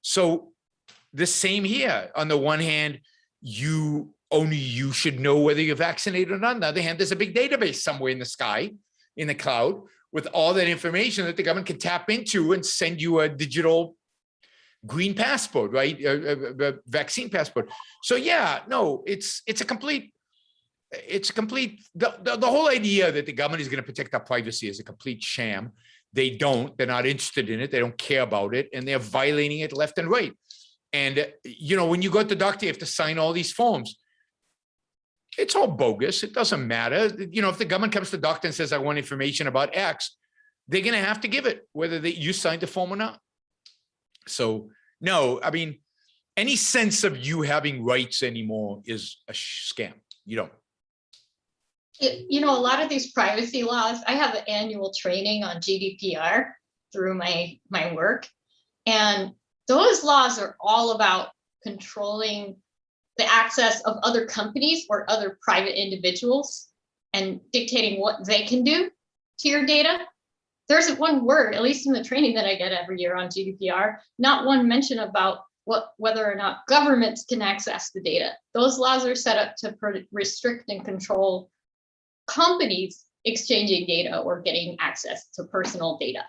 So the same here. On the one hand, only you should know whether you're vaccinated or not. On the other hand, there's a big database somewhere in the sky, in the cloud, with all that information that the government can tap into and send you a digital green passport, right? A vaccine passport. So yeah, no, it's a complete, the whole idea that the government is going to protect our privacy is a complete sham. They don't, they're not interested in it. They don't care about it. And they're violating it left and right. And, when you go to the doctor, you have to sign all these forms. It's all bogus. It doesn't matter. If the government comes to the doctor and says, I want information about X, they're going to have to give it, whether you signed the form or not. So, no, I mean, any sense of you having rights anymore is a scam. You don't. A lot of these privacy laws, I have an annual training on GDPR through my work. And those laws are all about controlling the access of other companies or other private individuals and dictating what they can do to your data. There's one word, at least in the training that I get every year on GDPR, not one mention about whether or not governments can access the data. Those laws are set up to restrict and control companies exchanging data or getting access to personal data,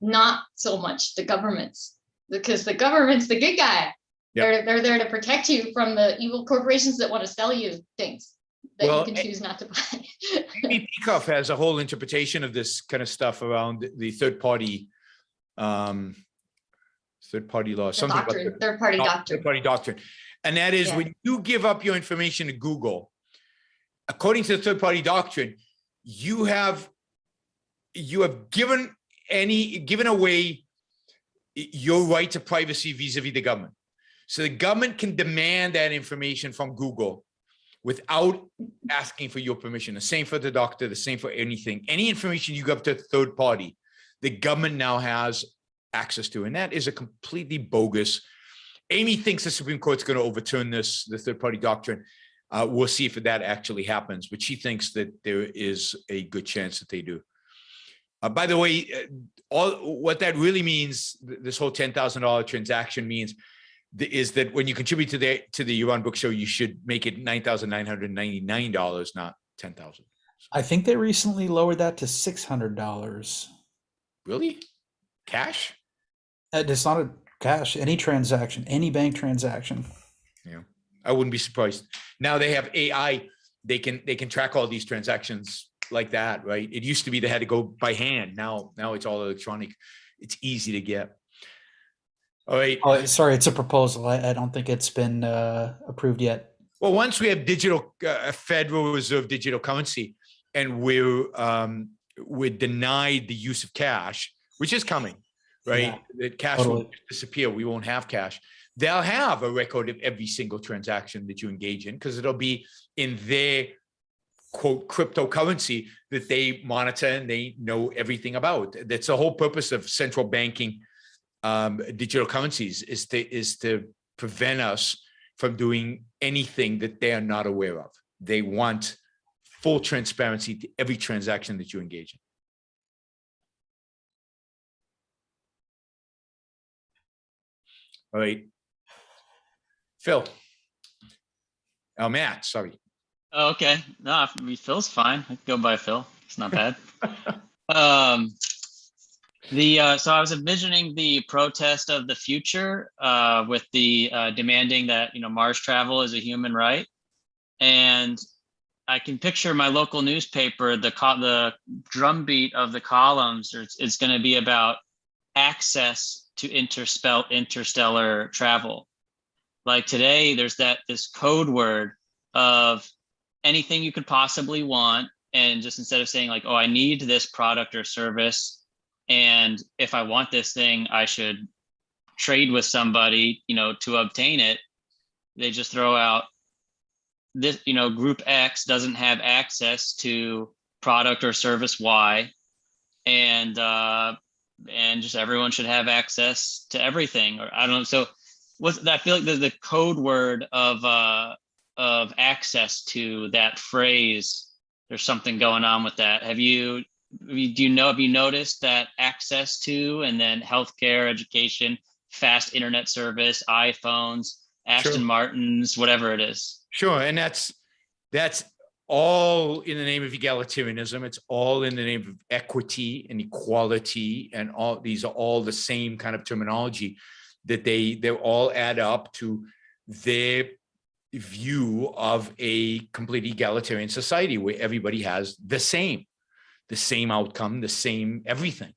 not so much the governments, because the government's the good guy. Yep. They're there to protect you from the evil corporations that want to sell you things that you can choose not to buy. Amy Peikoff has a whole interpretation of this kind of stuff around the third-party law, something doctrine, about third-party doctrine. And that is when you give up your information to Google, according to the third-party doctrine, you have given away your right to privacy vis-a-vis the government. So the government can demand that information from Google without asking for your permission. The same for the doctor, the same for anything. Any information you give to a third party, the government now has access to, and that is a completely bogus. Amy thinks the Supreme Court's going to overturn the third-party doctrine. We'll see if that actually happens, but she thinks that there is a good chance that they do. By the way, what that really means, this whole $10,000 transaction means, is that when you contribute to the Yaron Book Show, you should make it $9,999, not $10,000. I think they recently lowered that to $600. Really? Cash? It's not a cash. Any transaction, any bank transaction. Yeah, I wouldn't be surprised. Now they have AI. They can track all these transactions like that, right? It used to be they had to go by hand. Now it's all electronic. It's easy to get. All right. Oh, sorry, it's a proposal. I don't think it's been approved yet. Well, once we have digital, Federal Reserve digital currency, and we're denied the use of cash, which is coming, right? Yeah, That cash totally. will disappear. We won't have cash. They'll have a record of every single transaction that you engage in, because it'll be in their quote cryptocurrency that they monitor and they know everything about. That's the whole purpose of central banking digital currencies, is to prevent us from doing anything that they are not aware of. They want full transparency to every transaction that you engage in. All right. Phil. Oh, Matt, sorry. Oh, okay. No, I mean, Phil's fine. I can go by Phil. It's not bad. So I was envisioning the protest of the future with the demanding that, Mars travel is a human right. And I can picture my local newspaper, the drumbeat of the columns, it's going to be about access to interstellar travel. Like today, there's this code word of anything you could possibly want. And just instead of saying like, oh, I need this product or service, and if I want this thing, I should trade with somebody, to obtain it, they just throw out this, group X doesn't have access to product or service Y, and just everyone should have access to everything, or I don't know. So I feel like the code word of access to that phrase, there's something going on with that. Have you noticed that access to, and then healthcare, education, fast internet service, iPhones, Aston Martins, whatever it is? Sure. And that's all in the name of egalitarianism. It's all in the name of equity and equality, and all these are all the same kind of terminology that they all add up to their view of a complete egalitarian society where everybody has the same outcome, the same everything.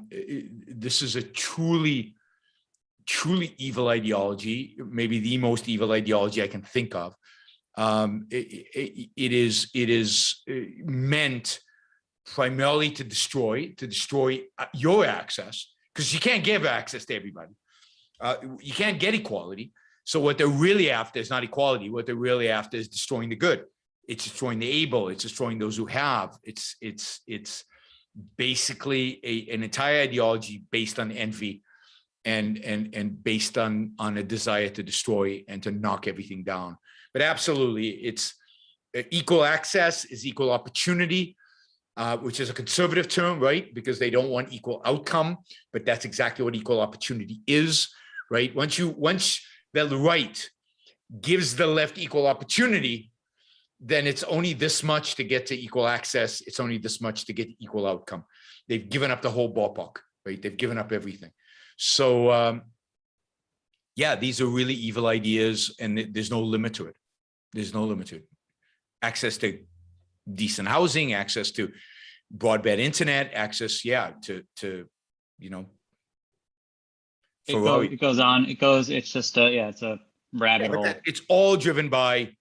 This is a truly evil ideology, maybe the most evil ideology I can think of. It is meant primarily to destroy your access, because you can't give access to everybody. You can't get equality. So what they're really after is not equality. What they're really after is destroying the good. It's destroying the able. It's destroying those who have. It's basically an entire ideology based on envy and based on a desire to destroy and to knock everything down. But absolutely, it's equal access is equal opportunity, which is a conservative term, right? Because they don't want equal outcome, but that's exactly what equal opportunity is, right? Once the right gives the left equal opportunity, then it's only this much to get to equal access. It's only this much to get equal outcome. They've given up the whole ballpark, right? They've given up everything. So yeah, these are really evil ideas, and there's no limit to it. There's no limit to it. Access to decent housing, access to broadband internet, access, to It goes on. It's just it's a rabbit hole. It's all driven by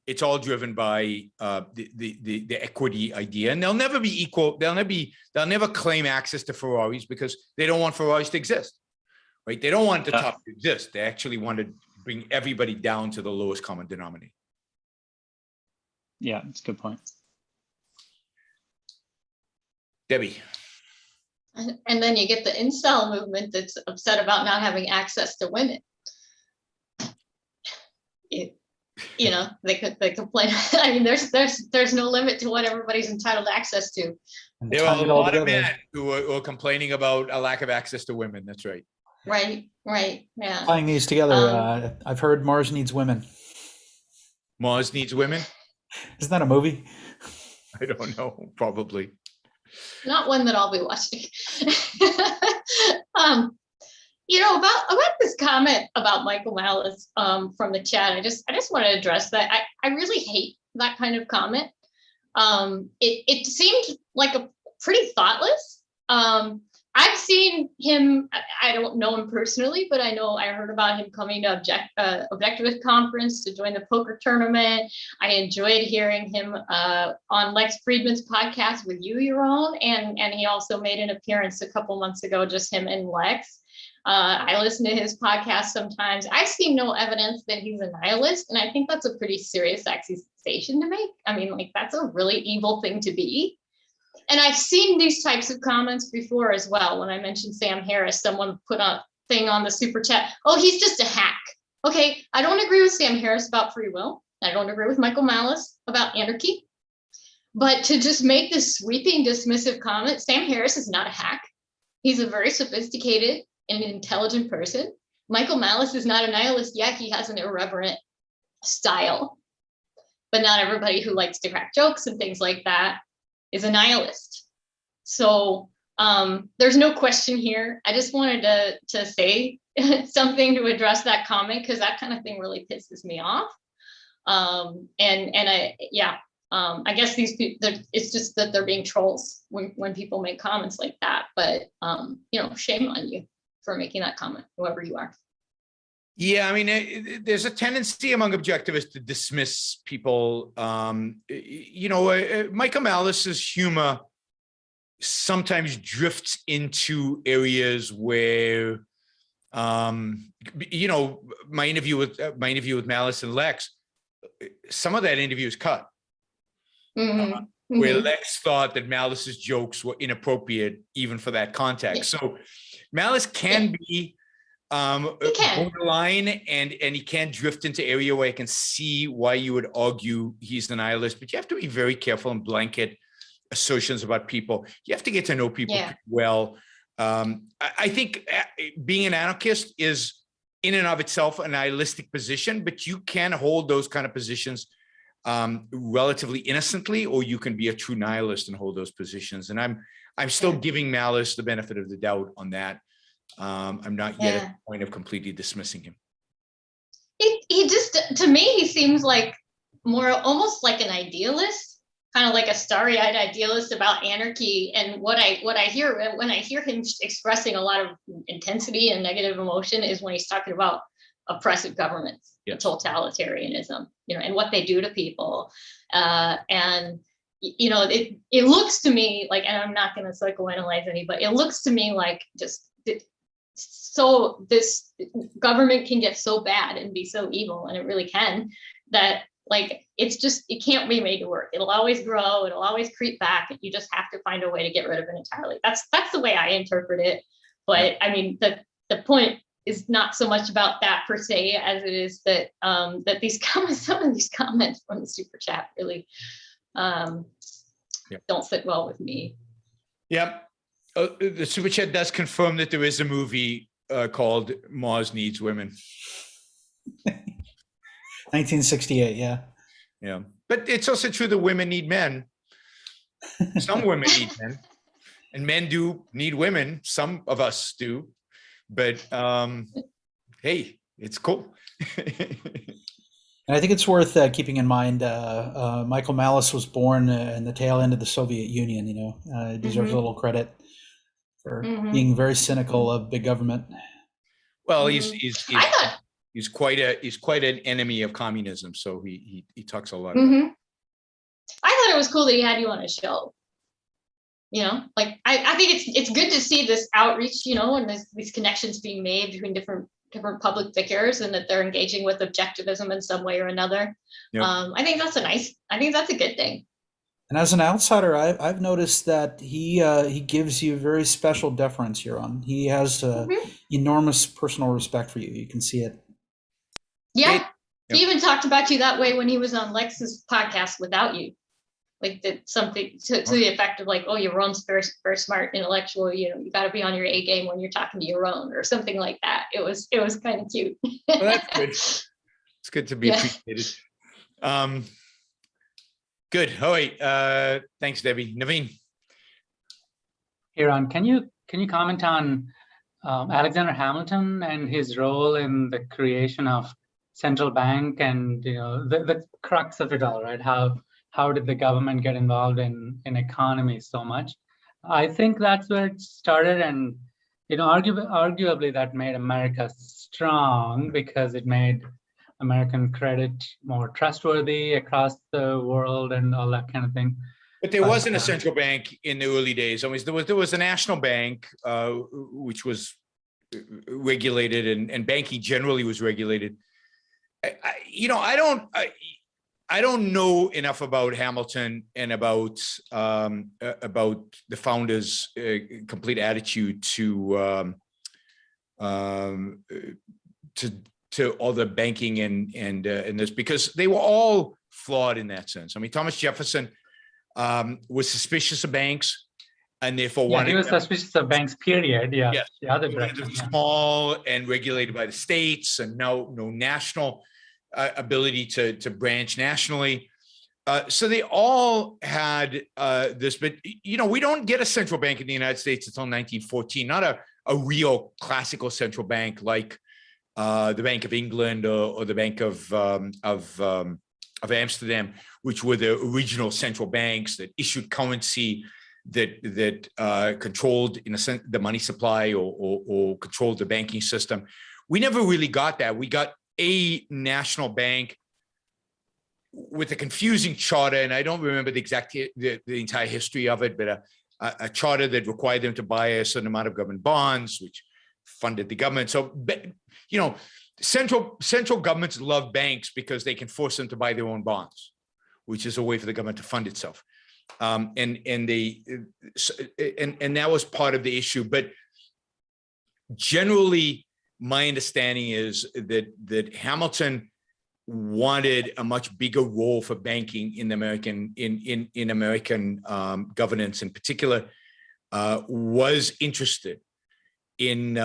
the equity idea, and they'll never be equal. They'll never claim access to Ferraris because they don't want Ferraris to exist, right? They don't want the top to exist. They actually want to bring everybody down to the lowest common denominator. Yeah, that's a good point. Debbie. And then you get the incel movement that's upset about not having access to women. They complain. I mean, there's no limit to what everybody's entitled access to. There are a lot of men who are complaining about a lack of access to women. That's right. Right. Yeah. Tying these together, I've heard Mars needs women. Mars needs women? Isn't that a movie? I don't know. Probably. Not one that I'll be watching. About this comment about Michael Malice from the chat, I just want to address that. I really hate that kind of comment. It seemed like a pretty thoughtless. I I've seen him. I don't know him personally, but I heard about him coming to Objectivist conference to join the poker tournament. I enjoyed hearing him on Lex Friedman's podcast with you, Yaron, and he also made an appearance a couple months ago, just him and Lex. I listen to his podcast sometimes. I've seen no evidence that he's a nihilist, and I think that's a pretty serious accusation to make. I mean, like, that's a really evil thing to be. And I've seen these types of comments before as well. When I mentioned Sam Harris, someone put a thing on the super chat, oh, he's just a hack. Okay, I don't agree with Sam Harris about free will. I don't agree with Michael Malice about anarchy. But to just make this sweeping, dismissive comment, Sam Harris is not a hack. He's a very sophisticated and intelligent person. Michael Malice is not a nihilist yet. He has an irreverent style. But not everybody who likes to crack jokes and things like that is a nihilist. So there's no question here. I just wanted to say something to address that comment, because that kind of thing really pisses me off. I guess these people, it's just that they're being trolls when people make comments like that. But shame on you for making that comment, whoever you are. Yeah, I mean, there's a tendency among objectivists to dismiss people. Michael Malice's humor sometimes drifts into areas where, my interview with Malice and Lex, some of that interview is cut. Where Lex thought that Malice's jokes were inappropriate even for that context. Yeah. So Malice can be borderline, and he can drift into area where I can see why you would argue he's the nihilist, but you have to be very careful in blanket assertions about people. You have to get to know people pretty well. I think being an anarchist is in and of itself a nihilistic position, but you can hold those kind of positions relatively innocently, or you can be a true nihilist and hold those positions. And I'm still giving Malice the benefit of the doubt on that. I'm not yet at the point of completely dismissing him. He just, to me, he seems like more almost like an idealist, kind of like a starry-eyed idealist about anarchy. And what I hear when I hear him expressing a lot of intensity and negative emotion is when he's talking about oppressive governments, totalitarianism, and what they do to people. It looks to me like, and I'm not going to psychoanalyze anybody, it looks to me like so this government can get so bad and be so evil, and it really can, that like it can't be made to work. It'll always grow, it'll always creep back. You just have to find a way to get rid of it entirely. That's the way I interpret it. But I mean, the point is not so much about that per se as it is that that these comments, some of these comments from the super chat really don't sit well with me. Yeah. The super chat does confirm that there is a movie called Mars Needs Women. 1968, yeah. Yeah. But it's also true that women need men. Some women need men. And men do need women. Some of us do. But hey, it's cool. And I think it's worth keeping in mind, Michael Malice was born in the tail end of the Soviet Union, deserves a little credit for being very cynical of big government. Well, he's quite an enemy of communism, so he talks a lot about it. I thought it was cool that he had you on a show. Like I think it's good to see this outreach, and these connections being made between different public figures, and that they're engaging with objectivism in some way or another. Yep. I think that's a good thing. And as an outsider, I've noticed that he gives you very special deference, Yaron. He has enormous personal respect for you. You can see it. Yeah. He even talked about you that way when he was on Lex's podcast without you. Like that something to the effect of like, oh, Yaron's very, very smart, intellectual, you got to be on your A game when you're talking to Yaron, or something like that. It was kind of cute. Well, that's good. It's good to be appreciated. Good. All right. Thanks, Debbie. Naveen. Yaron, can you comment on Alexander Hamilton and his role in the creation of central bank, and the crux of it all, right? How did the government get involved in economy so much? I think that's where it started, and arguably that made America strong because it made American credit more trustworthy across the world and all that kind of thing. But there wasn't a central bank in the early days. I mean, there was a national bank, which was regulated, and banking generally was regulated. I don't know enough about Hamilton and about the founders' complete attitude to all the banking and this, because they were all flawed in that sense. I mean, Thomas Jefferson was suspicious of banks, and therefore he was suspicious of banks. Period. Yeah. Yes. The other direction. Small and regulated by the states, and no national ability to branch nationally. So they all had this, but we don't get a central bank in the United States until 1914. Not a real classical central bank like the Bank of England or the Bank of Amsterdam, which were the original central banks that issued currency that controlled, in a sense, the money supply or controlled the banking system. We never really got that. We got a national bank with a confusing charter, and I don't remember the entire history of it, but a charter that required them to buy a certain amount of government bonds, which funded the government. So, central governments love banks because they can force them to buy their own bonds, which is a way for the government to fund itself. And that was part of the issue. But generally, my understanding is that Hamilton wanted a much bigger role for banking in American governance, in particular, was interested in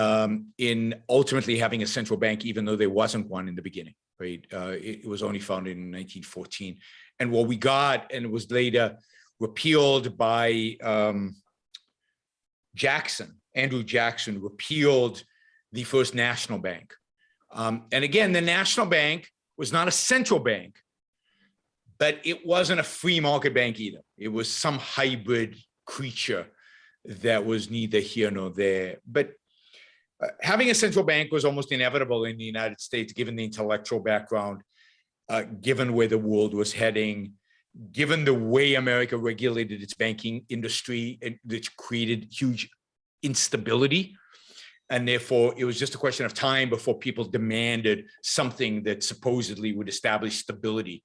ultimately having a central bank, even though there wasn't one in the beginning. Right, it was only founded in 1914, and what we got, and it was later repealed by Andrew Jackson, repealed the first national bank. And again, the national bank was not a central bank, but it wasn't a free market bank either. It was some hybrid creature that was neither here nor there. But having a central bank was almost inevitable in the United States, given the intellectual background, given where the world was heading, given the way America regulated its banking industry, which created huge instability. And therefore, it was just a question of time before people demanded something that supposedly would establish stability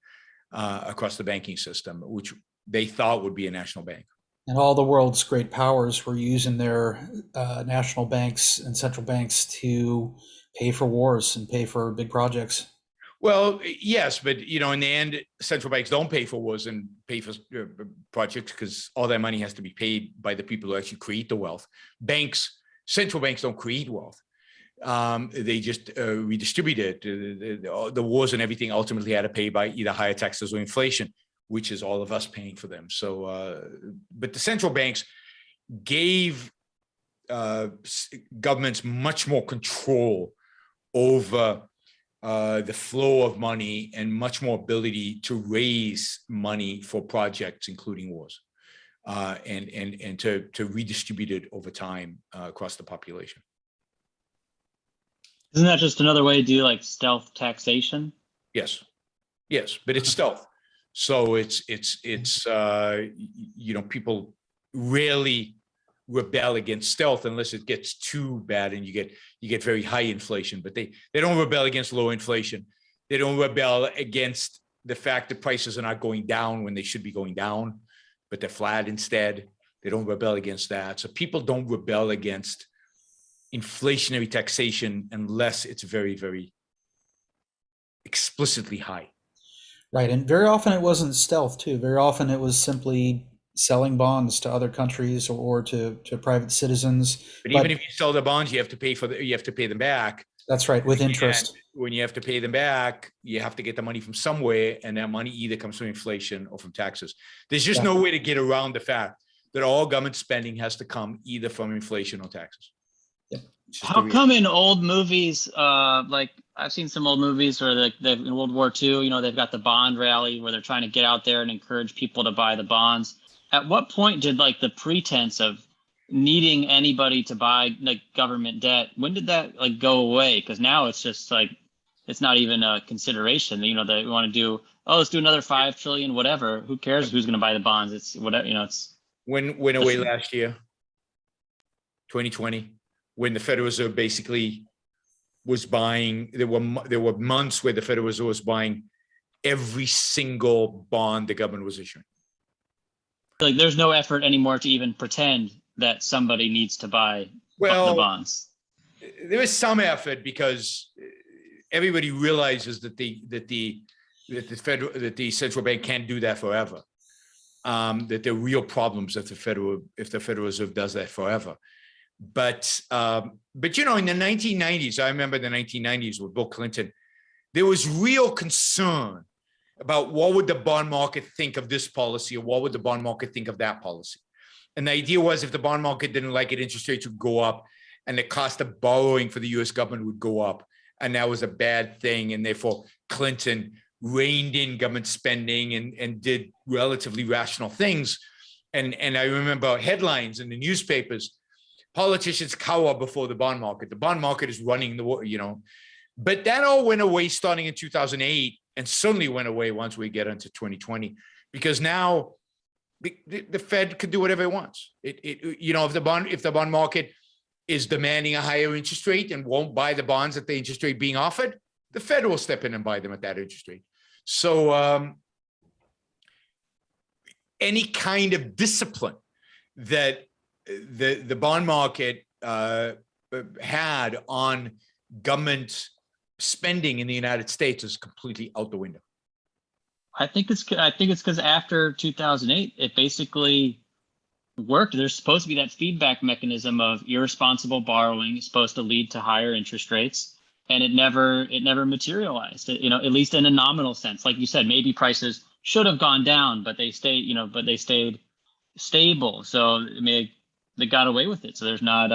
across the banking system, which they thought would be a national bank. And all the world's great powers were using their national banks and central banks to pay for wars and pay for big projects. Well, yes, but in the end, central banks don't pay for wars and pay for projects because all that money has to be paid by the people who actually create the wealth. Central banks don't create wealth. They just redistribute it. The wars and everything ultimately had to pay by either higher taxes or inflation, which is all of us paying for them. So, but the central banks gave governments much more control over the flow of money and much more ability to raise money for projects, including wars. And to redistribute it over time across the population. Isn't that just another way to do like stealth taxation? Yes, but it's stealth. So it's people rarely rebel against stealth unless it gets too bad and you get very high inflation. But they don't rebel against low inflation. They don't rebel against the fact that prices are not going down when they should be going down, but they're flat instead. They don't rebel against that. So people don't rebel against inflationary taxation unless it's very, very explicitly high. Right. And very often it wasn't stealth too. Very often it was simply selling bonds to other countries or to private citizens. But even if you sell the bonds, you have to pay them back. That's right, with interest. And when you have to pay them back, you have to get the money from somewhere, and that money either comes from inflation or from taxes. There's just no way to get around the fact that all government spending has to come either from inflation or taxes. Yep. How come in old movies, like I've seen some old movies where in World War II, they've got the bond rally where they're trying to get out there and encourage people to buy the bonds. at what point did like the pretense of needing anybody to buy like government debt, when did that like go away? Because now it's just like, it's not even a consideration. You know, they want to do, oh, let's do another 5 trillion, whatever. Who cares who's going to buy the bonds? It's whatever, you know, it's. When went away last year, 2020, when the Federal Reserve basically was buying, there were months where the Federal Reserve was buying every single bond the government was issuing. Like there's no effort anymore to even pretend that somebody needs to buy the bonds. There is some effort because everybody realizes that the central bank can't do that forever. That there are real problems if the Federal Reserve does that forever. But you know, in the 1990s, I remember the 1990s with Bill Clinton, there was real concern about what would the bond market think of this policy, or what would the bond market think of that policy. And the idea was if the bond market didn't like it, interest rates would go up and the cost of borrowing for the US government would go up. And that was a bad thing. And therefore Clinton reined in government spending and did relatively rational things. And I remember headlines in the newspapers, politicians cower before the bond market. The bond market is running the, you know, but that all went away starting in 2008 and suddenly went away once we get into 2020, because now the Fed could do whatever it wants. You know, if the bond market is demanding a higher interest rate and won't buy the bonds at the interest rate being offered, the Fed will step in and buy them at that interest rate. So any kind of discipline that the bond market had on government spending in the United States is completely out the window. I think it's because after 2008, it basically worked. There's supposed to be that feedback mechanism of irresponsible borrowing is supposed to lead to higher interest rates, and it never materialized. You know, at least in a nominal sense, like you said, maybe prices should have gone down, but they stayed stable. So I mean, they got away with it. So there's not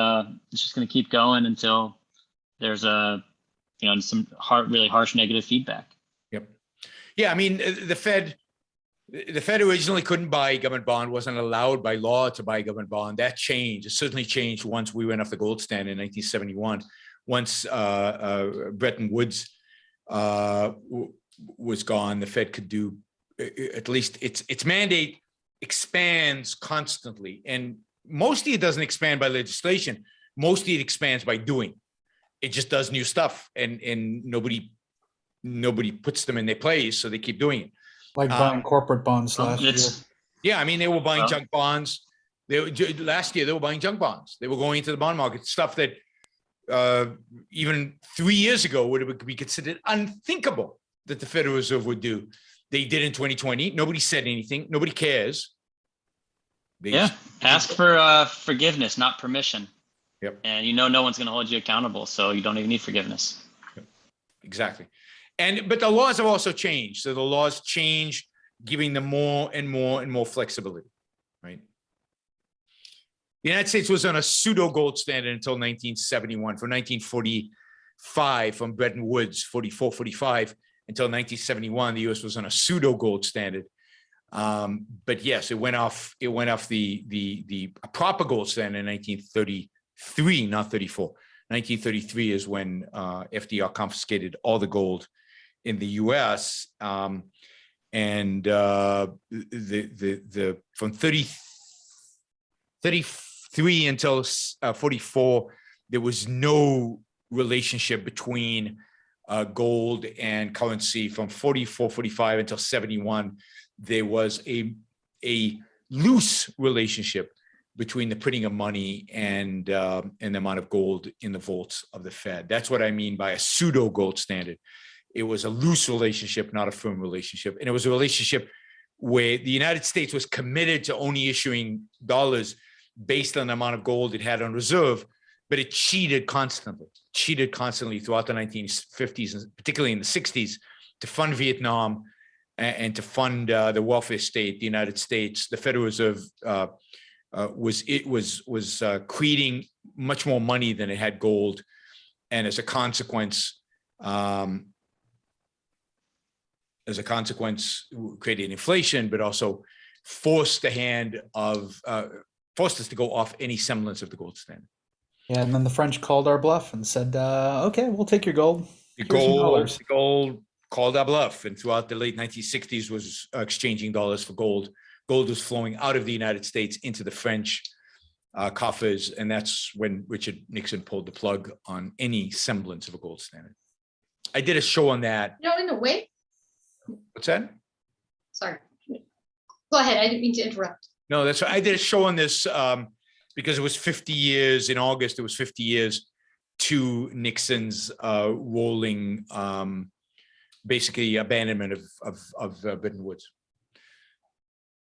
it's just going to keep going until there's some really harsh negative feedback. Yep. Yeah, I mean, the Fed originally couldn't buy government bond, wasn't allowed by law to buy government bond. That changed. It certainly changed once we went off the gold standard in 1971. Once Bretton Woods was gone, the Fed could do, at least its mandate expands constantly. And mostly it doesn't expand by legislation. Mostly it expands by doing. It just does new stuff, and nobody puts them in their place, so they keep doing it. Like buying corporate bonds last year. Yeah, I mean, they were buying junk bonds. Last year they were buying junk bonds. They were going into the bond market, stuff that even 3 years ago would be considered unthinkable that the Federal Reserve would do. They did in 2020. Nobody said anything. Nobody cares. Ask for forgiveness, not permission. Yep. And you know no one's going to hold you accountable, so you don't even need forgiveness. Yep. Exactly. But the laws have also changed. So the laws change, giving them more and more and more flexibility, right? The United States was on a pseudo gold standard until 1971. From 1945, from Bretton Woods, 44, 45, until 1971, the US was on a pseudo gold standard. But yes, it went off the proper gold standard in 1933, not 34. 1933 is when FDR confiscated all the gold in the U.S. From 33 until 44, there was no relationship between gold and currency. From 44, 45 until 71, there was a loose relationship between the printing of money and the amount of gold in the vaults of the Fed. That's what I mean by a pseudo gold standard. It was a loose relationship, not a firm relationship. And it was a relationship where the United States was committed to only issuing dollars based on the amount of gold it had on reserve, but it cheated constantly throughout the 1950s, and particularly in the 60s, to fund Vietnam and to fund the welfare state, the United States. The Federal Reserve was creating much more money than it had gold, and as a consequence, created inflation, but also forced forced us to go off any semblance of the gold standard. Yeah, and then the French called our bluff and said, "Okay, we'll take your gold. The Here's some gold, dollars." the gold called our bluff, and throughout the late 1960s was exchanging dollars for gold. Gold was flowing out of the United States into the French coffers, and that's when Richard Nixon pulled the plug on any semblance of a gold standard. I did a show on that. You know, in a way, What's that? sorry. Go ahead. I didn't mean to interrupt. No, that's right. I did a show on this because it was 50 years in August. It was 50 years to Nixon's rolling, basically abandonment of Bretton Woods.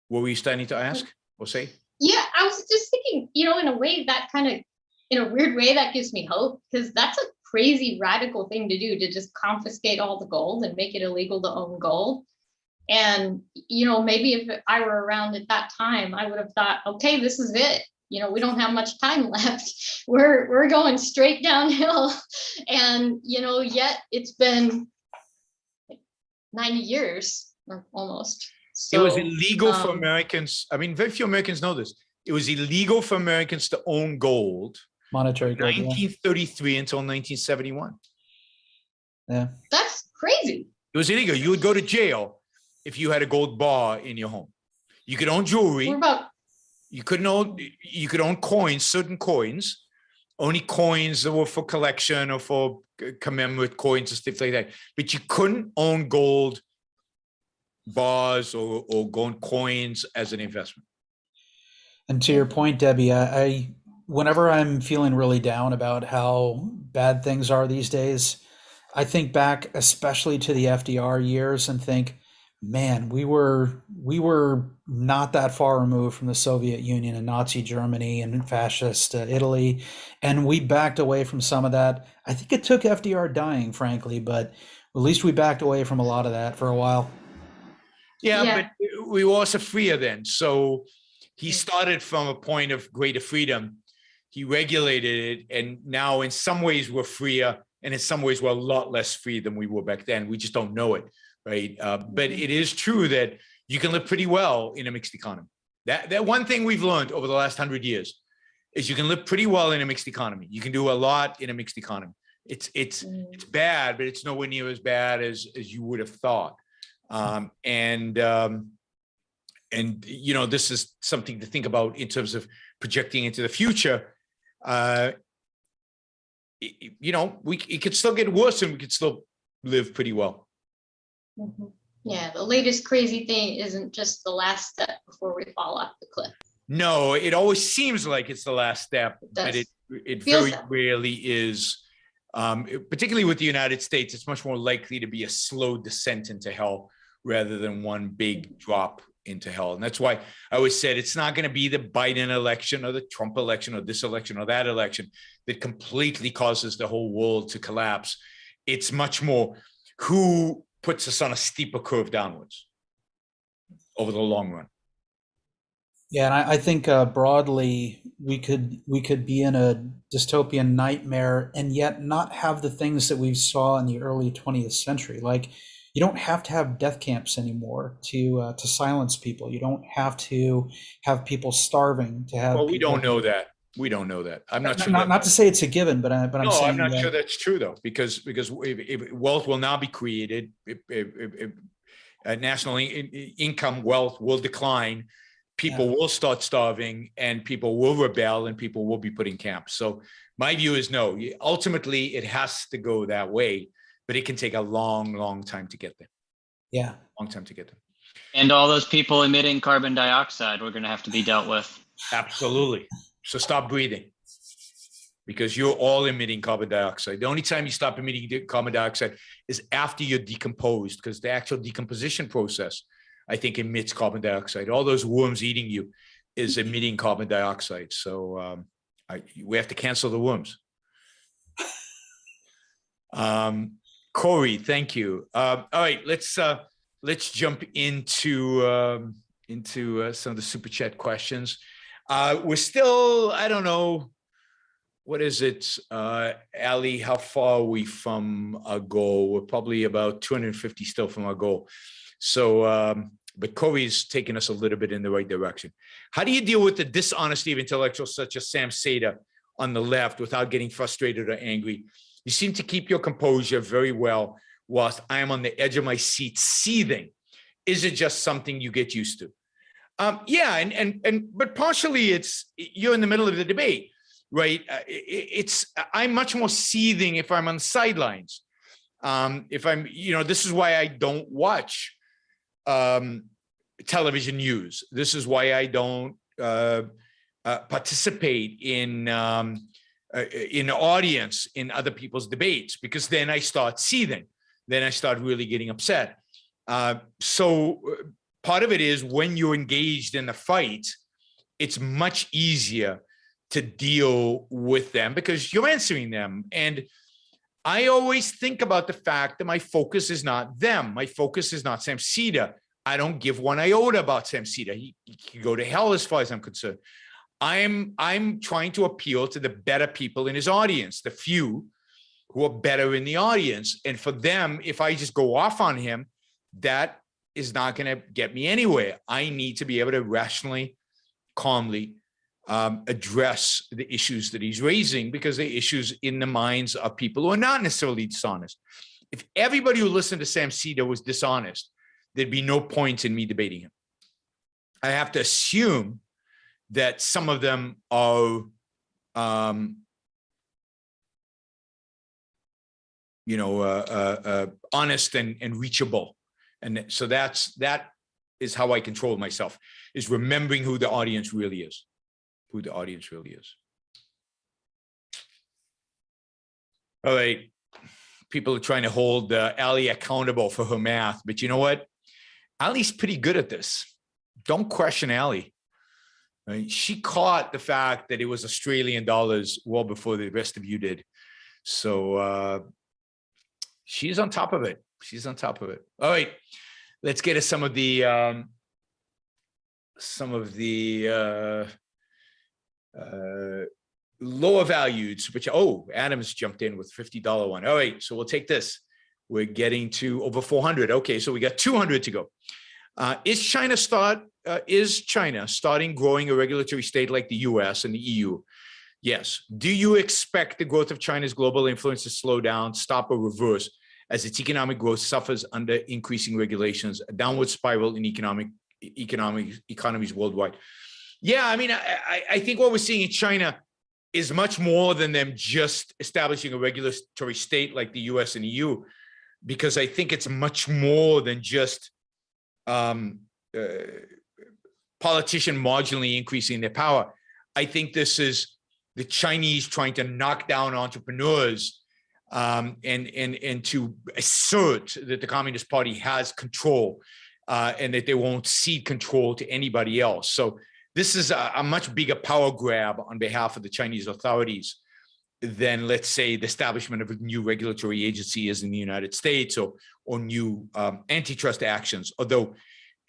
What were you starting to ask or say? Yeah, I was just thinking, you know, in a way that kind of, in a weird way, that gives me hope, because that's a crazy radical thing to do, to just confiscate all the gold and make it illegal to own gold. And, you know, maybe if I were around at that time, I would have thought, okay, this is it. You know, we don't have much time left. We're going straight downhill. And, you know, yet it's been 90 years or almost. So, it was illegal for Americans. I mean, very few Americans know this. It was illegal for Americans to own gold. Monetary gold. 1933 until 1971. Yeah. That's crazy. It was illegal. You would go to jail if you had a gold bar in your home. You could own jewelry. We're about You could own coins, certain coins, only coins that were for collection or for commemorate coins and stuff like that. But you couldn't own gold bars or gold coins as an investment. And to your point, Debbie, I whenever I'm feeling really down about how bad things are these days, I think back especially to the FDR years and think, man, we were not that far removed from the Soviet Union and Nazi Germany and fascist Italy, and we backed away from some of that. I think it took FDR dying, frankly, but at least we backed away from a lot of that for a while. Yeah. But we were also freer then. So he started from a point of greater freedom. He regulated it, and now in some ways we're freer, and in some ways we're a lot less free than we were back then. We just don't know it. Right. But it is true that you can live pretty well in a mixed economy. That one thing we've learned over the last 100 years is you can live pretty well in a mixed economy. You can do a lot in a mixed economy. It's bad, but it's nowhere near as bad as you would have thought. And you know, this is something to think about in terms of projecting into the future. You know, it could still get worse, and we could still live pretty well. Mm-hmm. Yeah, the latest crazy thing isn't just the last step before we fall off the cliff. No, it always seems like it's the last step, but it very rarely is. Particularly with the United States, it's much more likely to be a slow descent into hell rather than one big drop into hell. And that's why I always said it's not going to be the Biden election or the Trump election or this election or that election that completely causes the whole world to collapse. It's much more who puts us on a steeper curve downwards over the long run. Yeah, and I think broadly we could be in a dystopian nightmare and yet not have the things that we saw in the early 20th century. Like, you don't have to have death camps anymore to silence people. You don't have to have people starving to have. Well, we don't know that. We don't know that. I'm not sure. Not to say it's a given, but I'm no, saying I'm not sure that's true though, because if wealth will now be created, national income wealth will decline, people will start starving, and people will rebel, and people will be put in camps. So my view is no. Ultimately, it has to go that way, but it can take a long, long time to get there. Yeah, long time to get there. And all those people emitting carbon dioxide, we're going to have to be dealt with. Absolutely. So stop breathing, because you're all emitting carbon dioxide. The only time you stop emitting carbon dioxide is after you're decomposed, because the actual decomposition process, I think, emits carbon dioxide. All those worms eating you is emitting carbon dioxide. So we have to cancel the worms. Corey, thank you. All right, let's jump into some of the super chat questions. We're still, I don't know, what is it, Ali, how far are we from our goal? We're probably about 250 still from our goal. So, but Corey's taken us a little bit in the right direction. How do you deal with the dishonesty of intellectuals such as Sam Seda on the left without getting frustrated or angry? You seem to keep your composure very well, whilst I am on the edge of my seat seething. Is it just something you get used to? Yeah, but partially you're in the middle of the debate, right? I'm much more seething if I'm on the sidelines. If I'm, this is why I don't watch television news. This is why I don't participate in audience in other people's debates, because then I start seething. Then I start really getting upset. So part of it is when you're engaged in the fight, it's much easier to deal with them because you're answering them. And I always think about the fact that my focus is not them. My focus is not Sam Seda. I don't give one iota about Sam Seda. He can go to hell as far as I'm concerned. I'm trying to appeal to the better people in his audience, the few who are better in the audience. And for them, if I just go off on him, that is not going to get me anywhere. I need to be able to rationally, calmly address the issues that he's raising, because the issues in the minds of people who are not necessarily dishonest. If everybody who listened to Sam Seda was dishonest, there'd be no point in me debating him. I have to assume that some of them are, honest and reachable. And so that is how I control myself, is remembering who the audience really is, All right. People are trying to hold Ali accountable for her math, but you know what? Ali's pretty good at this. Don't question Ali. Right? She caught the fact that it was Australian dollars well before the rest of you did. So she's on top of it. All right, let's get to some of the lower valued super chat. Oh, Adam's jumped in with $50 one. All right, so we'll take this. We're getting to over 400. Okay, so we got 200 to go. Is China starting growing a regulatory state like the US and the EU? Yes. Do you expect the growth of China's global influence to slow down, stop, or reverse as its economic growth suffers under increasing regulations, a downward spiral in economies worldwide? Yeah, I mean, I think what we're seeing in China is much more than them just establishing a regulatory state like the US and EU, because I think it's much more than just politician marginally increasing their power. I think this is the Chinese trying to knock down entrepreneurs and to assert that the Communist Party has control and that they won't cede control to anybody else. So this is a much bigger power grab on behalf of the Chinese authorities than, let's say, the establishment of a new regulatory agency is in the United States, or new antitrust actions. Although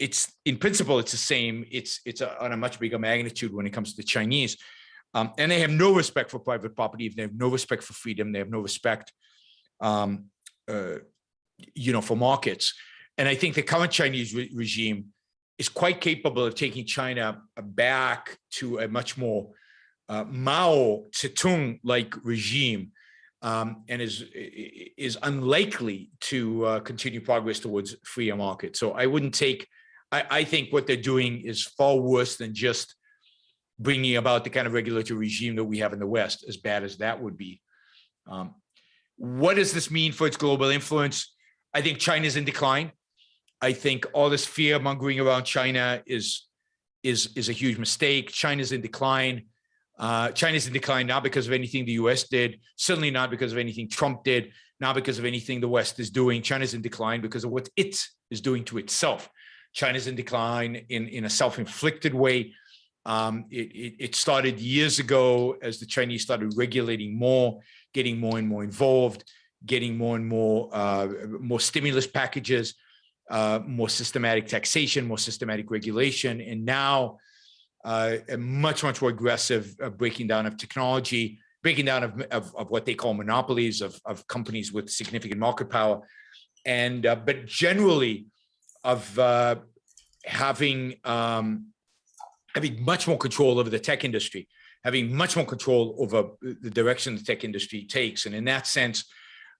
it's in principle, it's the same. It's on a much bigger magnitude when it comes to the Chinese. And they have no respect for private property. They have no respect for freedom. They have no respect, for markets. And I think the current Chinese regime is quite capable of taking China back to a much more Mao Zedong-like regime, and is unlikely to continue progress towards freer market. So I wouldn't take. I think what they're doing is far worse than just bringing about the kind of regulatory regime that we have in the West, as bad as that would be. What does this mean for its global influence? I think China's in decline. I think all this fear mongering around China is a huge mistake. China's in decline. China's in decline not because of anything the US did, certainly not because of anything Trump did, not because of anything the West is doing. China's in decline because of what it is doing to itself. China's in decline in a self-inflicted way. It started years ago as the Chinese started regulating more, getting more and more involved, getting more and more stimulus packages, more systematic taxation, more systematic regulation, and now a much more aggressive breaking down of technology, breaking down of what they call monopolies of companies with significant market power, and but generally having much more control over the tech industry, having much more control over the direction the tech industry takes. And in that sense,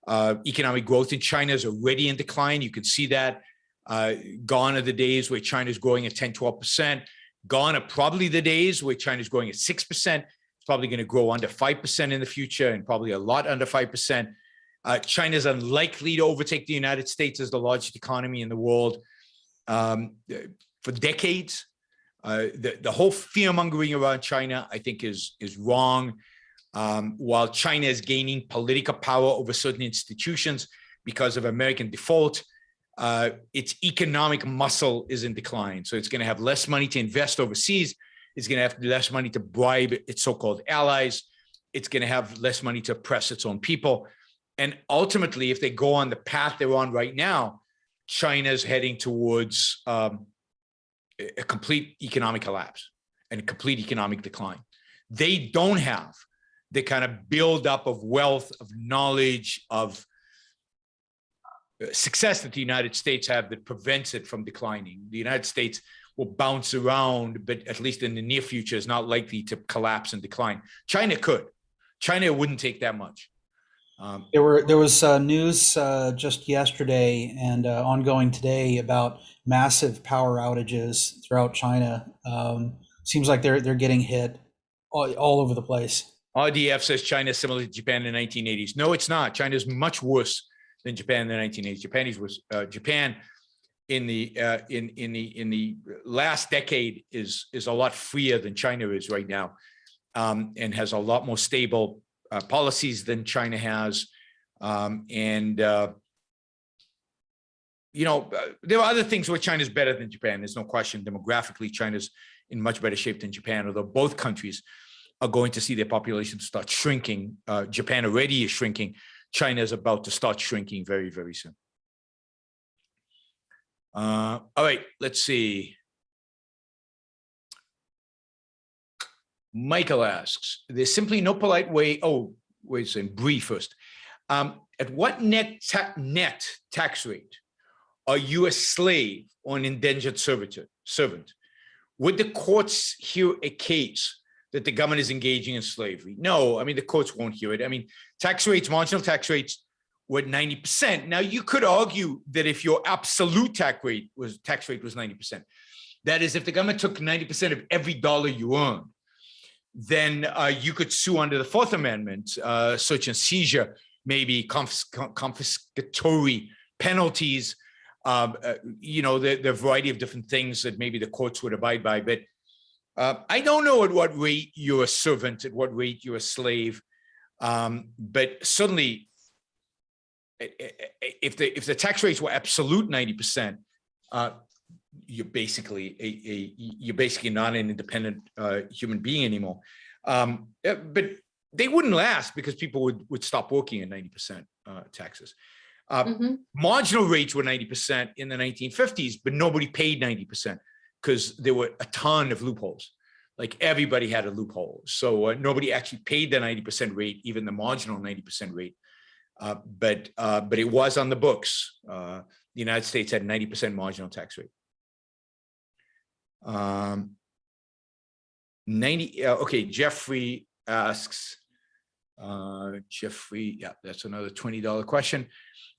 economic growth in China is already in decline. You can see that. Gone are the days where China's growing at 10, 12%. Gone are probably the days where China's growing at 6%. It's probably going to grow under 5% in the future, and probably a lot under 5%. China's unlikely to overtake the United States as the largest economy in the world for decades. The whole fear-mongering around China, I think, is wrong. While China is gaining political power over certain institutions because of American default, its economic muscle is in decline. So it's going to have less money to invest overseas. It's going to have less money to bribe its so-called allies. It's going to have less money to oppress its own people. And ultimately, if they go on the path they're on right now, China's heading towards a complete economic collapse and a complete economic decline. They don't have the kind of buildup of wealth, of knowledge, of success that the United States have that prevents it from declining. The United States will bounce around, but at least in the near future is not likely to collapse and decline. China could. China wouldn't take that much. There was news just yesterday and ongoing today about massive power outages throughout China. Seems like they're getting hit all over the place. RDF says China is similar to Japan in the 1980s. No, it's not. China is much worse than Japan in the 1980s. Japan in the last decade is a lot freer than China is right now, and has a lot more stable policies than China has. There are other things where China's better than Japan. There's no question. Demographically, China's in much better shape than Japan, although both countries are going to see their population start shrinking. Japan already is shrinking. China is about to start shrinking very, very soon. All right, let's see. Michael asks, there's simply no polite way. Oh, wait a second, Bree first. At what net tax rate are you a slave or an indentured servant? Would the courts hear a case that the government is engaging in slavery? No, I mean, the courts won't hear it. I mean, tax rates, marginal tax rates were 90%. Now, you could argue that if your absolute tax rate was 90%, that is, if the government took 90% of every dollar you earned, then you could sue under the Fourth Amendment, search and seizure, maybe confiscatory penalties, the variety of different things that maybe the courts would abide by. But I don't know at what rate you're a servant, at what rate you're a slave. But certainly, if the tax rates were absolute 90%, you're basically not an independent human being anymore. But they wouldn't last because people would stop working at 90% taxes. Marginal rates were 90% in the 1950s, but nobody paid 90% because there were a ton of loopholes. Like everybody had a loophole. So nobody actually paid the 90% rate, even the marginal 90% rate. But it was on the books. The United States had 90% marginal tax rate. Okay, Jeffrey asks, yeah, that's another $20 question.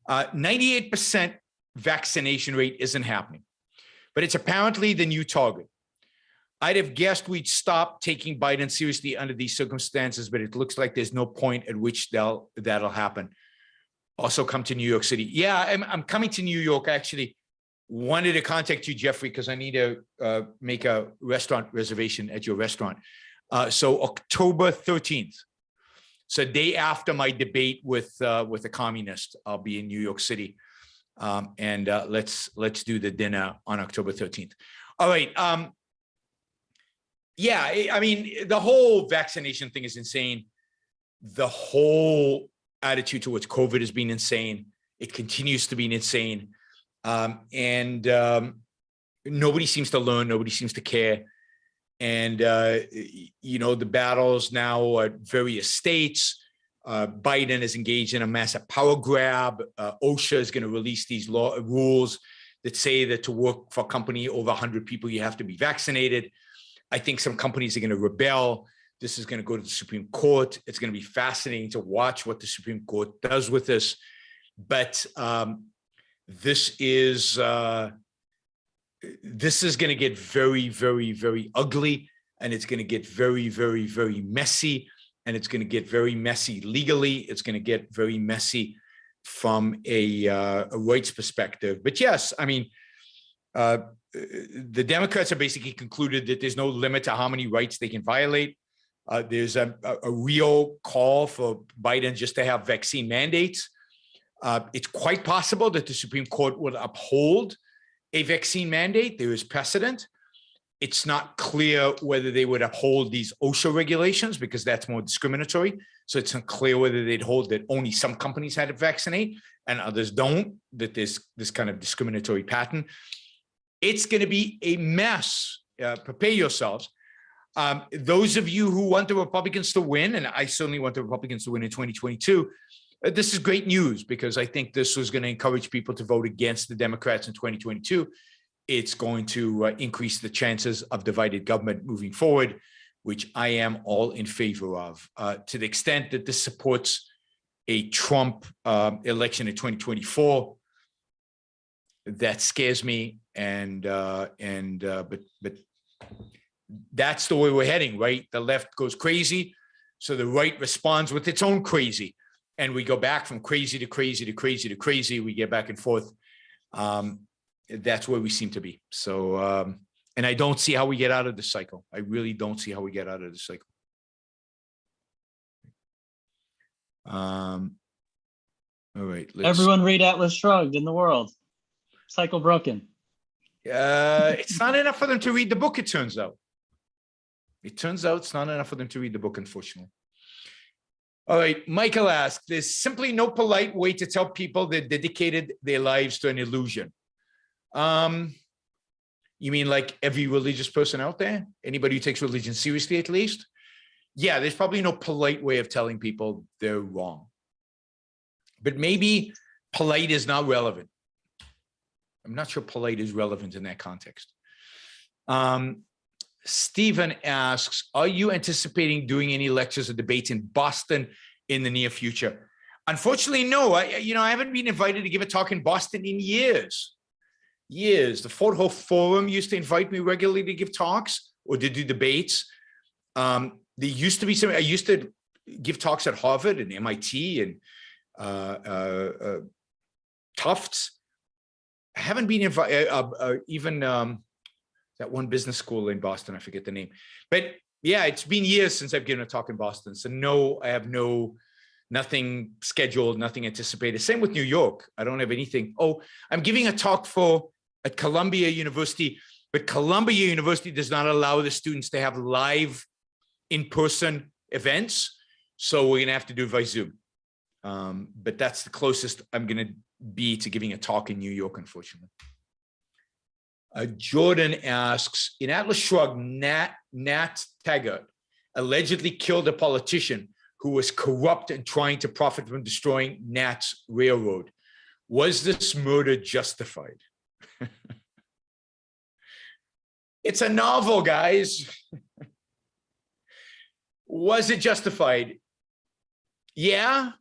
98% vaccination rate isn't happening, but it's apparently the new target. I'd have guessed we'd stop taking Biden seriously under these circumstances, but it looks like there's no point at which that'll happen. Also come to New York City. Yeah, I'm coming to New York. I actually wanted to contact you, Jeffrey, because I need to make a restaurant reservation at your restaurant. So October 13th. So day after my debate with the communist, I'll be in New York City. And let's do the dinner on October 13th. All right. Yeah, I mean, the whole vaccination thing is insane. The whole attitude towards COVID has been insane. It continues to be insane. Nobody seems to learn. Nobody seems to care. And, the battles now at various states. Biden is engaged in a massive power grab. OSHA is going to release these rules that say that to work for a company over 100 people, you have to be vaccinated. I think some companies are going to rebel. This is going to go to the Supreme Court. It's going to be fascinating to watch what the Supreme Court does with this. But this is going to get very, very, very ugly, and it's going to get very, very, very messy, and it's going to get very messy legally. It's going to get very messy from a rights perspective. But yes, I mean, the Democrats have basically concluded that there's no limit to how many rights they can violate. There's a real call for Biden just to have vaccine mandates. It's quite possible that the Supreme Court would uphold a vaccine mandate. There is precedent. It's not clear whether they would uphold these OSHA regulations because that's more discriminatory. So it's unclear whether they'd hold that only some companies had to vaccinate and others don't, that there's this kind of discriminatory pattern. It's going to be a mess. Prepare yourselves. Those of you who want the Republicans to win, and I certainly want the Republicans to win in 2022, this is great news because I think this was going to encourage people to vote against the Democrats in 2022. It's going to increase the chances of divided government moving forward, which I am all in favor of. To the extent that this supports a Trump election in 2024, that scares me. But that's the way we're heading, right? The left goes crazy, so the right responds with its own crazy, and we go back from crazy to crazy to crazy to crazy. We get back and forth. That's where we seem to be. So, and I don't see how we get out of this cycle. I really don't see how we get out of this cycle. All right. Everyone read Atlas Shrugged in the world. Cycle broken. It's not enough for them to read the book, it turns out. It turns out it's not enough for them to read the book, unfortunately. All right, Michael asks, there's simply no polite way to tell people they dedicated their lives to an illusion. You mean like every religious person out there? Anybody who takes religion seriously, at least? Yeah, there's probably no polite way of telling people they're wrong. But maybe polite is not relevant. I'm not sure polite is relevant in that context. Stephen asks, are you anticipating doing any lectures or debates in Boston in the near future? Unfortunately, no. I haven't been invited to give a talk in Boston in years. The Fort Hope Forum used to invite me regularly to give talks or to do debates. There used to be some, I used to give talks at Harvard and MIT and Tufts. I haven't been invited, even that one business school in Boston, I forget the name. But yeah, it's been years since I've given a talk in Boston. So no, I have nothing scheduled, nothing anticipated. Same with New York. I don't have anything. Oh, I'm giving a talk at Columbia University, but Columbia University does not allow the students to have live in-person events. So we're going to have to do it by Zoom. But that's the closest I'm going to be to giving a talk in New York, unfortunately. Jordan asks, in Atlas Shrugged, Nat Taggart allegedly killed a politician who was corrupt and trying to profit from destroying Nat's railroad. Was this murder justified? It's a novel, guys. Was it justified? Yeah.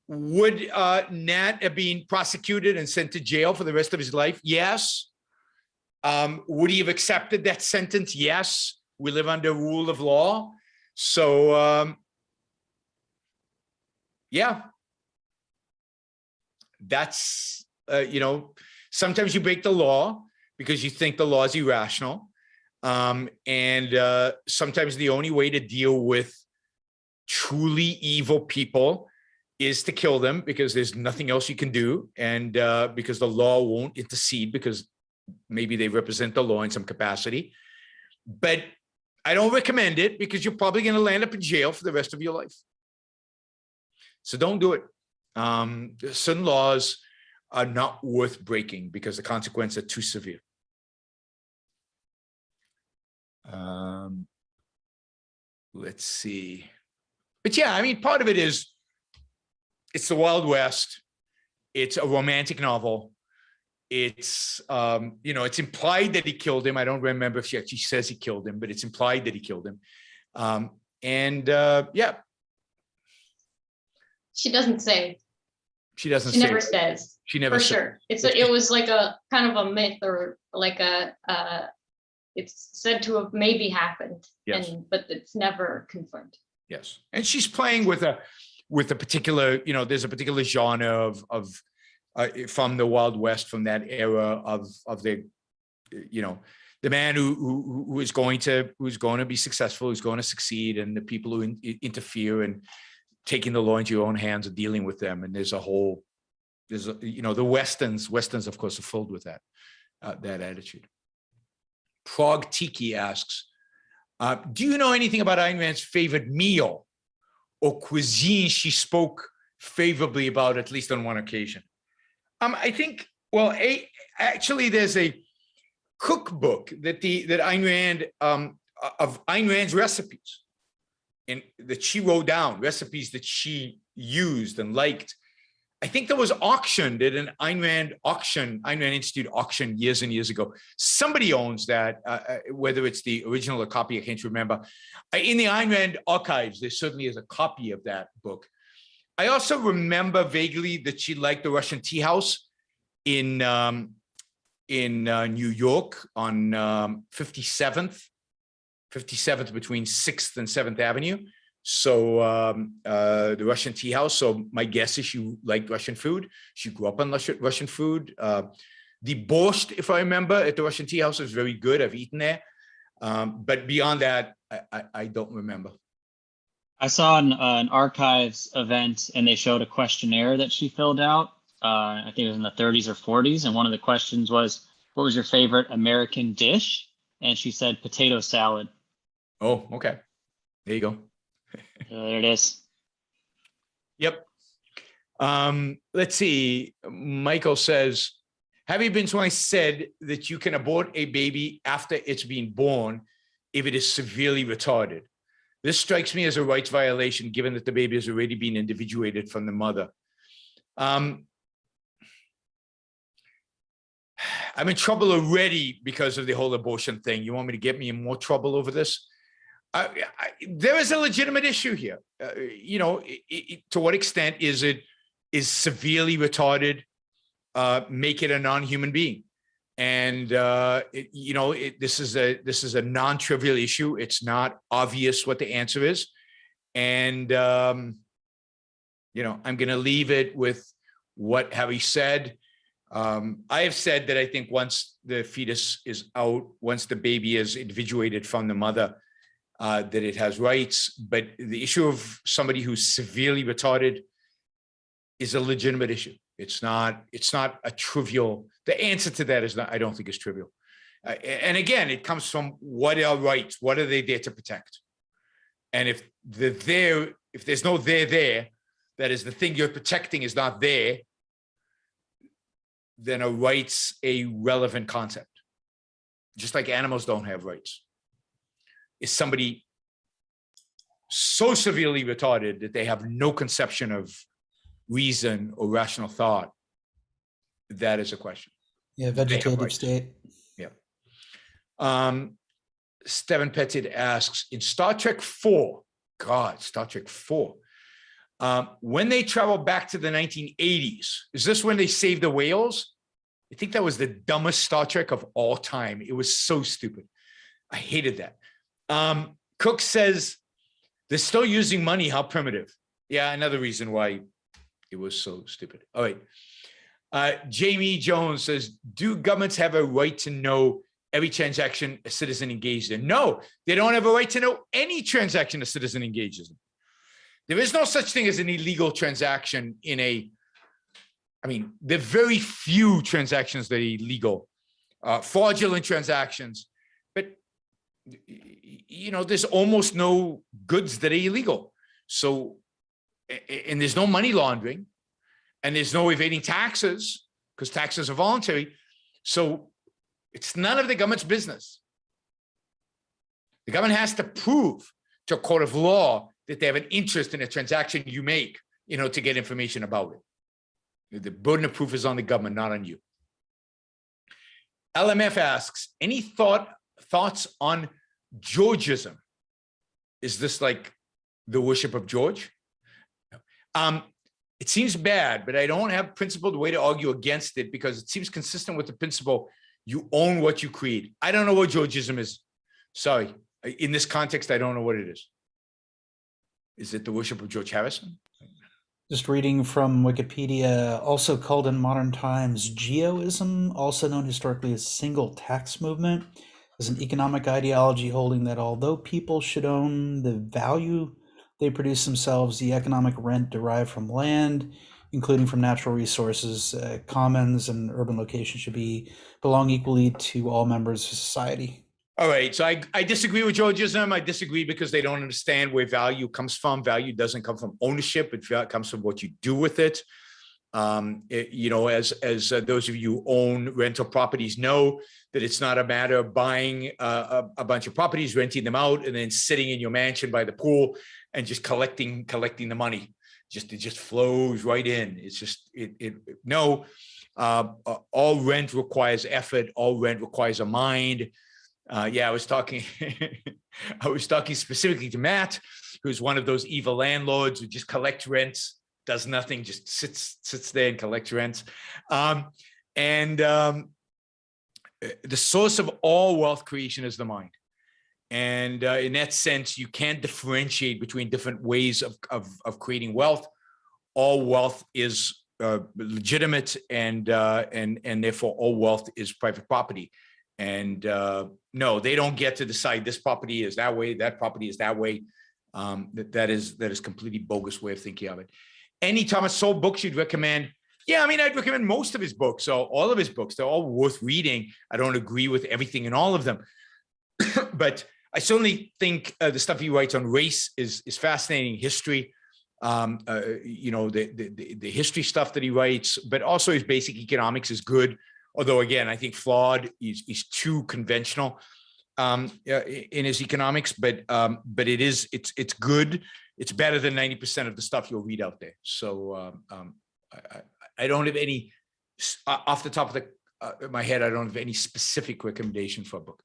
Would Nat have been prosecuted and sent to jail for the rest of his life? Yes. Would he have accepted that sentence? Yes. We live under rule of law. So, yeah. That's, sometimes you break the law because you think the law is irrational. And sometimes the only way to deal with truly evil people is to kill them because there's nothing else you can do. And because the law won't intercede because maybe they represent the law in some capacity. But I don't recommend it because you're probably going to land up in jail for the rest of your life. So don't do it. Certain laws are not worth breaking because the consequences are too severe. Let's see. But yeah, I mean, part of it is it's the Wild West. It's a romantic novel. it's it's implied that he killed him. I don't remember if she actually says he killed him, but it's implied that he killed him. Yeah. She doesn't say. She doesn't She say. never says. She never For said. sure. It was like a kind of a myth, or like it's said to have maybe happened. Yes. But it's never confirmed. Yes. And she's playing with a particular, there's a particular genre of from the Wild West, from that era of the, the man who is going to be successful, who's going to succeed, and the people who interfere and taking the law into your own hands and dealing with them. And the Westerns, of course, are filled with that attitude. Prague Tiki asks, do you know anything about Ayn Rand's favorite meal or cuisine she spoke favorably about, at least on one occasion? I think, actually, there's a cookbook that Ayn Rand, of Ayn Rand's recipes, and that she wrote down, recipes that she used and liked. I think that was auctioned at an Ayn Rand Institute auction years and years ago. Somebody owns that, whether it's the original or copy, I can't remember. In the Ayn Rand archives, there certainly is a copy of that book. I also remember vaguely that she liked the Russian tea house in New York on 57th between 6th and 7th Avenue. So the Russian tea house. So my guess is she liked Russian food. She grew up on Russian food. The borscht, if I remember, at the Russian tea house is very good. I've eaten there. But beyond that, I don't remember. I saw an archives event, and they showed a questionnaire that she filled out. I think it was in the 30s or 40s. And one of the questions was, what was your favorite American dish? And she said potato salad. Oh, okay. There you go. There it is. Yep. Let's see. Michael says, have you been twice said that you can abort a baby after it's been born if it is severely retarded? This strikes me as a rights violation, given that the baby has already been individuated from the mother. I'm in trouble already because of the whole abortion thing. You want me to get me in more trouble over this? There is a legitimate issue here. To what extent is severely retarded make it a non-human being? And this is a non-trivial issue. It's not obvious what the answer is, and I'm going to leave it with what Harry said. I have said that I think once the fetus is out, once the baby is individuated from the mother, that it has rights. But the issue of somebody who's severely retarded is a legitimate issue. It's not a trivial. The answer to that is not, I don't think, is trivial. And again, it comes from what are rights? What are they there to protect? And if there's no there, that is the thing you're protecting is not there, then a right's a relevant concept. Just like animals don't have rights. Is somebody so severely retarded that they have no conception of reason or rational thought? That is a question. Yeah, vegetative state. Yeah. Steven Petit asks, in Star Trek 4, Star Trek 4, when they travel back to the 1980s, is this when they saved the whales? I think that was the dumbest Star Trek of all time. It was so stupid. I hated that. Cook says, they're still using money. How primitive. Yeah, another reason why it was so stupid. All right. Jamie Jones says, do governments have a right to know every transaction a citizen engaged in? No, they don't have a right to know any transaction a citizen engages in. There is no such thing as an illegal transaction there are very few transactions that are illegal, fraudulent transactions, but there's almost no goods that are illegal. So, and there's no money laundering, and there's no evading taxes because taxes are voluntary. So it's none of the government's business. The government has to prove to a court of law that they have an interest in a transaction you make, to get information about it. The burden of proof is on the government, not on you. LMF asks, any thoughts on Georgism? Is this like the worship of George? It seems bad, but I don't have principled way to argue against it because it seems consistent with the principle you own what you create. I don't know what Georgism is. Sorry. In this context, I don't know what it is. Is it the worship of George Harrison? Just reading from Wikipedia, also called in modern times geoism, also known historically as single tax movement, is an economic ideology holding that although people should own the value they produce themselves, the economic rent derived from land, including from natural resources, commons and urban locations should belong equally to all members of society. All right, so I disagree with Georgism. I disagree because they don't understand where value comes from. Value doesn't come from ownership. It comes from what you do with it. You know, as those of you who own rental properties know, that it's not a matter of buying a bunch of properties, renting them out, and then sitting in your mansion by the pool and just collecting the money. It just flows right in. It's just no. All rent requires effort. All rent requires a mind. Yeah, I was talking specifically to Matt, who's one of those evil landlords who just collects rents, does nothing, just sits there and collects rents. The source of all wealth creation is the mind. And in that sense, you can't differentiate between different ways of creating wealth. All wealth is legitimate, and therefore all wealth is private property. And no, they don't get to decide this property is that way, that property is that way. That is completely bogus way of thinking of it. Any Thomas Sowell books you'd recommend? Yeah, I mean, I'd recommend most of his books. So all of his books, they're all worth reading. I don't agree with everything in all of them, but I certainly think the stuff he writes on race is fascinating. History, you know, the history stuff that he writes, but also his basic economics is good. Although again, I think flawed. He's too conventional in his economics, but it's good. It's better than 90% of the stuff you'll read out there. So I don't have any off the top of my head. I don't have any specific recommendation for a book.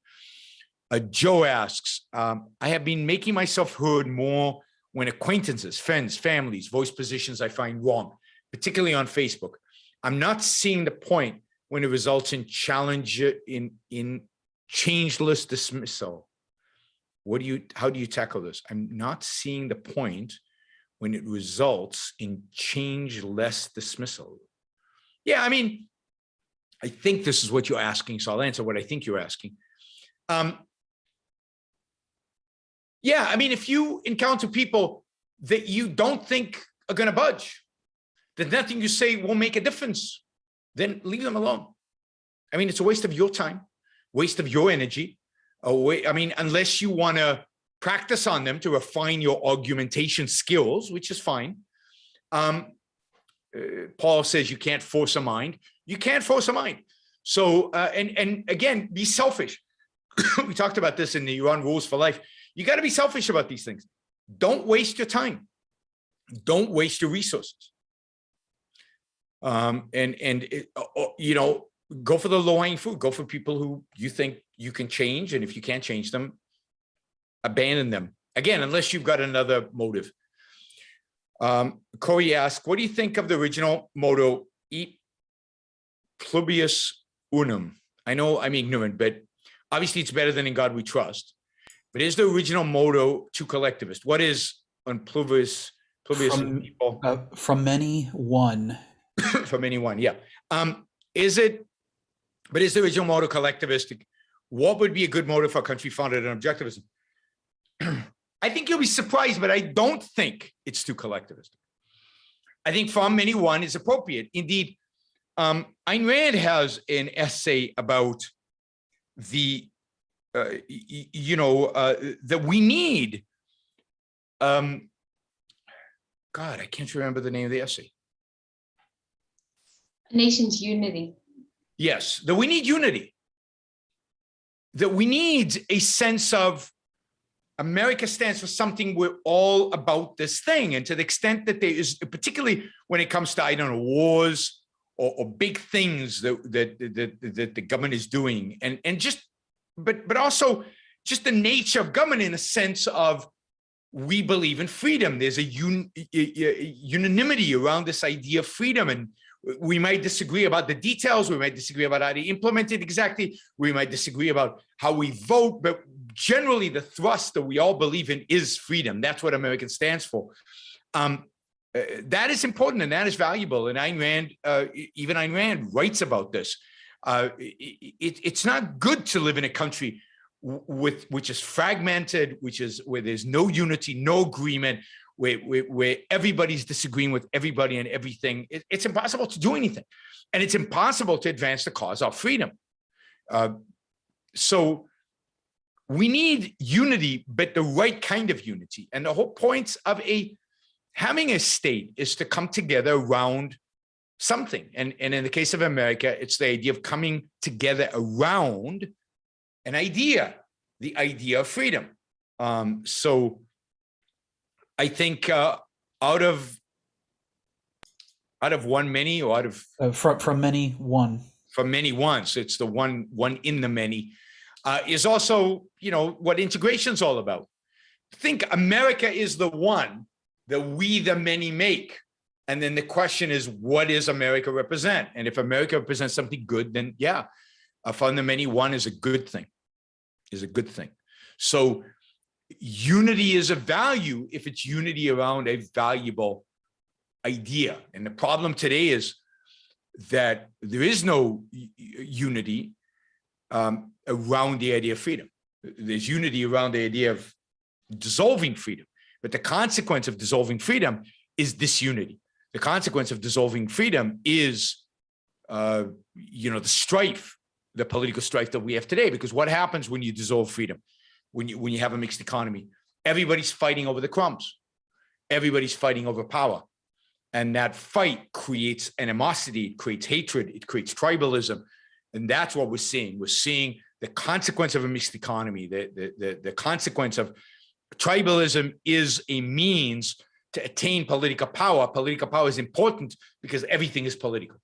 Joe asks, I have been making myself heard more when acquaintances, friends, families voice positions I find wrong, particularly on Facebook. I'm not seeing the point when it results in changeless dismissal. How do you tackle this? I'm not seeing the point when it results in changeless dismissal. Yeah, I mean, I think this is what you're asking, so I'll answer what I think you're asking. Yeah, I mean, if you encounter people that you don't think are going to budge, that nothing you say will make a difference, then leave them alone. I mean, it's a waste of your time, waste of your energy. I mean, unless you want to practice on them to refine your argumentation skills, which is fine. Paul says you can't force a mind. You can't force a mind. So, and again, be selfish. We talked about this in the Yaron Rules for Life. You got to be selfish about these things. Don't waste your time. Don't waste your resources. You know, go for the low-hanging fruit. Go for people who you think you can change, and if you can't change them, abandon them. Again, unless you've got another motive. Corey asks, what do you think of the original motto, "E pluribus unum"? I know I'm ignorant, but obviously it's better than "In God We Trust." But is the original motto too collectivist? What is on pluribus people? From many, one. From anyone, yeah. Is the original motto collectivistic? What would be a good motto for a country founded on objectivism? I think you'll be surprised, but I don't think it's too collectivistic. I think from many, one is appropriate. Indeed, Ayn Rand has an essay about that we need. God, I can't remember the name of the essay. A nation's unity. Yes, that we need unity. That we need a sense of America stands for something. We're all about this thing. And to the extent that there is, particularly when it comes to, I don't know, wars or big things that the government is doing, and just, but also just the nature of government in a sense of, we believe in freedom. There's a unanimity around this idea of freedom, and we might disagree about the details. We might disagree about how to implement it exactly. We might disagree about how we vote, but generally the thrust that we all believe in is freedom. That's what American stands for. That is important and that is valuable. And Ayn Rand, even Ayn Rand writes about this. It's not good to live in a country which is fragmented, where there's no unity, no agreement, where everybody's disagreeing with everybody and everything. It's impossible to do anything, and it's impossible to advance the cause of freedom. So we need unity, but the right kind of unity. And the whole point of having a state is to come together around something. And in the case of America, it's the idea of coming together around an idea, the idea of freedom. So I think out of one many, or out of from many one. From many ones, it's the one in the many, is also, what integration's all about. Think America is the one that we the many make. And then the question is, what does America represent? And if America represents something good, then yeah, from the many one is a good thing, So unity is a value if it's unity around a valuable idea. And the problem today is that there is no unity around the idea of freedom. There's unity around the idea of dissolving freedom. But the consequence of dissolving freedom is disunity. The consequence of dissolving freedom is, the strife, the political strife that we have today. Because what happens when you dissolve freedom? When you have a mixed economy, everybody's fighting over the crumbs. Everybody's fighting over power. And that fight creates animosity, it creates hatred, it creates tribalism. And that's what we're seeing. We're seeing the consequence of a mixed economy. The consequence of tribalism is a means to attain political power. Political power is important because everything is political.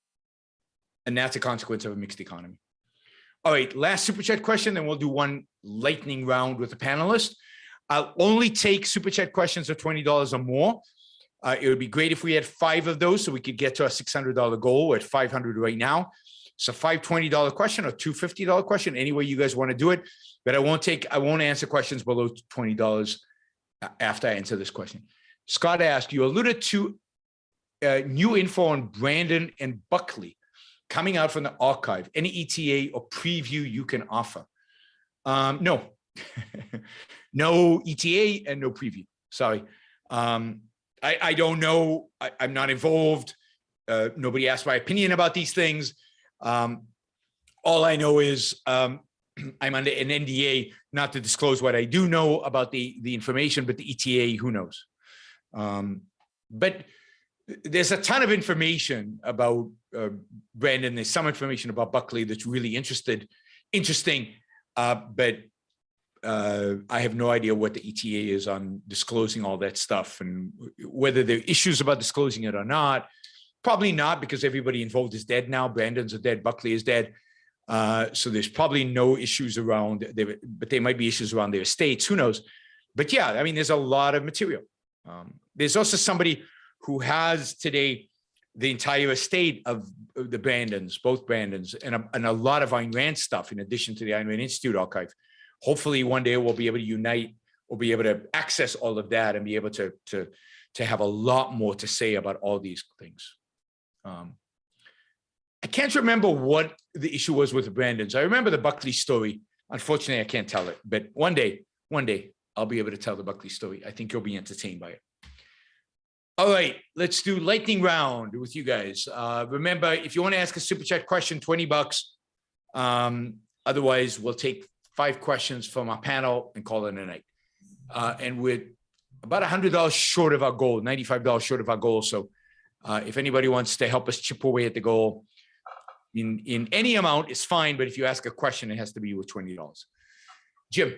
And that's a consequence of a mixed economy. All right, last Super Chat question, then we'll do one lightning round with the panelists. I'll only take Super Chat questions of $20 or more. It would be great if we had 5 of those so we could get to our $600 goal. We're at 500 right now. So $520 question or $250 question, any way you guys want to do it. But I won't answer questions below $20 after I answer this question. Scott asked, you alluded to new info on Brandon and Buckley coming out from the archive. Any ETA or preview you can offer? No. No ETA and no preview. Sorry. I don't know. I'm not involved. Nobody asked my opinion about these things. All I know is I'm under an NDA not to disclose what I do know about the information, but the ETA, who knows? But there's a ton of information about Brandon. There's some information about Buckley that's really interesting, but I have no idea what the ETA is on disclosing all that stuff and whether there are issues about disclosing it or not. Probably not, because everybody involved is dead now. Brandon's dead, Buckley is dead. So there's probably no issues around there, but there might be issues around their estates, who knows? But yeah, I mean, there's a lot of material. There's also somebody who has today the entire estate of the Brandons, both Brandons, and a lot of Ayn Rand stuff in addition to the Ayn Rand Institute archive. Hopefully one day we'll be able to unite, we'll be able to access all of that and be able to have a lot more to say about all these things. I can't remember what the issue was with the Brandons. I remember the Buckley story. Unfortunately, I can't tell it, but one day I'll be able to tell the Buckley story. I think you'll be entertained by it. All right, let's do lightning round with you guys. Remember, if you want to ask a Super Chat question, $20. Otherwise, we'll take 5 questions from our panel and call it a night. And we're about $100 short of our goal, $95 short of our goal. So if anybody wants to help us chip away at the goal in any amount, it's fine. But if you ask a question, it has to be with $20. Jim.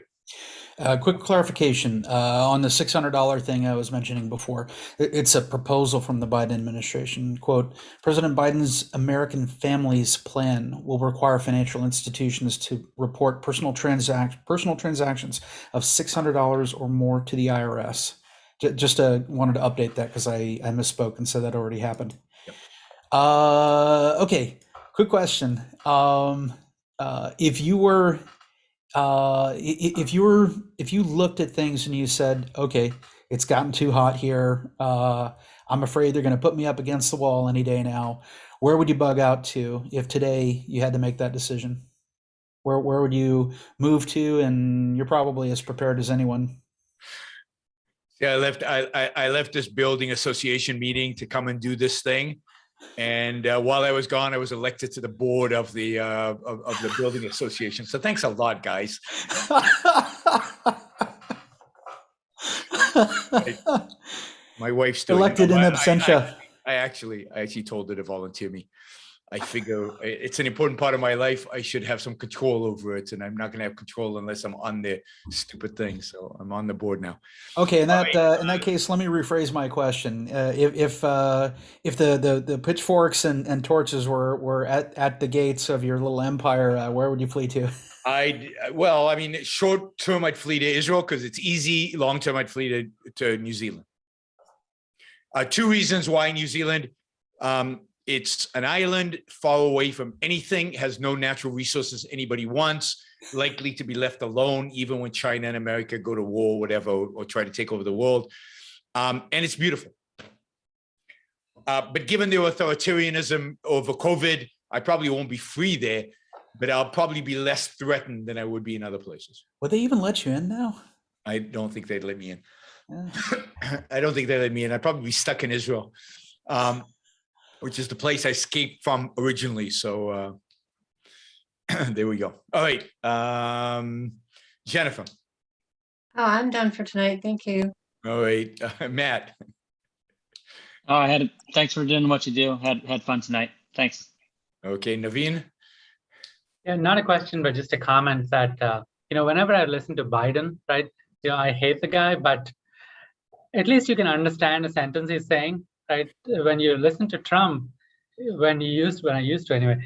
Quick clarification on the $600 thing I was mentioning before. It's a proposal from the Biden administration. Quote, President Biden's American Families Plan will require financial institutions to report personal transactions of $600 or more to the IRS. Just wanted to update that because I misspoke and said that already happened. Yep. Okay, quick question. If you looked at things and you said, okay, it's gotten too hot here, I'm afraid they're going to put me up against the wall any day now, where would you bug out to if today you had to make that decision? Where would you move to? And you're probably as prepared as anyone. Yeah, I left this building association meeting to come and do this thing. And while I was gone, I was elected to the board of the building association. So thanks a lot, guys. My wife's doing elected in absentia. I actually told her to volunteer me. I figure it's an important part of my life. I should have some control over it, and I'm not going to have control unless I'm on the stupid thing. So I'm on the board now. Okay, in that case, let me rephrase my question. If the pitchforks and torches were at the gates of your little empire, where would you flee to? Short term, I'd flee to Israel because it's easy. Long term, I'd flee to New Zealand. Two reasons why New Zealand. It's an island far away from anything, has no natural resources anybody wants, likely to be left alone, even when China and America go to war, whatever, or try to take over the world. And it's beautiful. But given the authoritarianism over COVID, I probably won't be free there, but I'll probably be less threatened than I would be in other places. Would they even let you in now? I don't think they'd let me in. I don't think they'd let me in. I'd probably be stuck in Israel. Which is the place I escaped from originally. So there we go. All right. Jennifer. Oh, I'm done for tonight. Thank you. All right. Matt. Oh, thanks for doing what you do. Had fun tonight. Thanks. Okay. Naveen. Yeah, not a question, but just a comment that, whenever I listen to Biden, right, I hate the guy, but at least you can understand a sentence he's saying. Right, when you listen to Trump, when I used to anyway,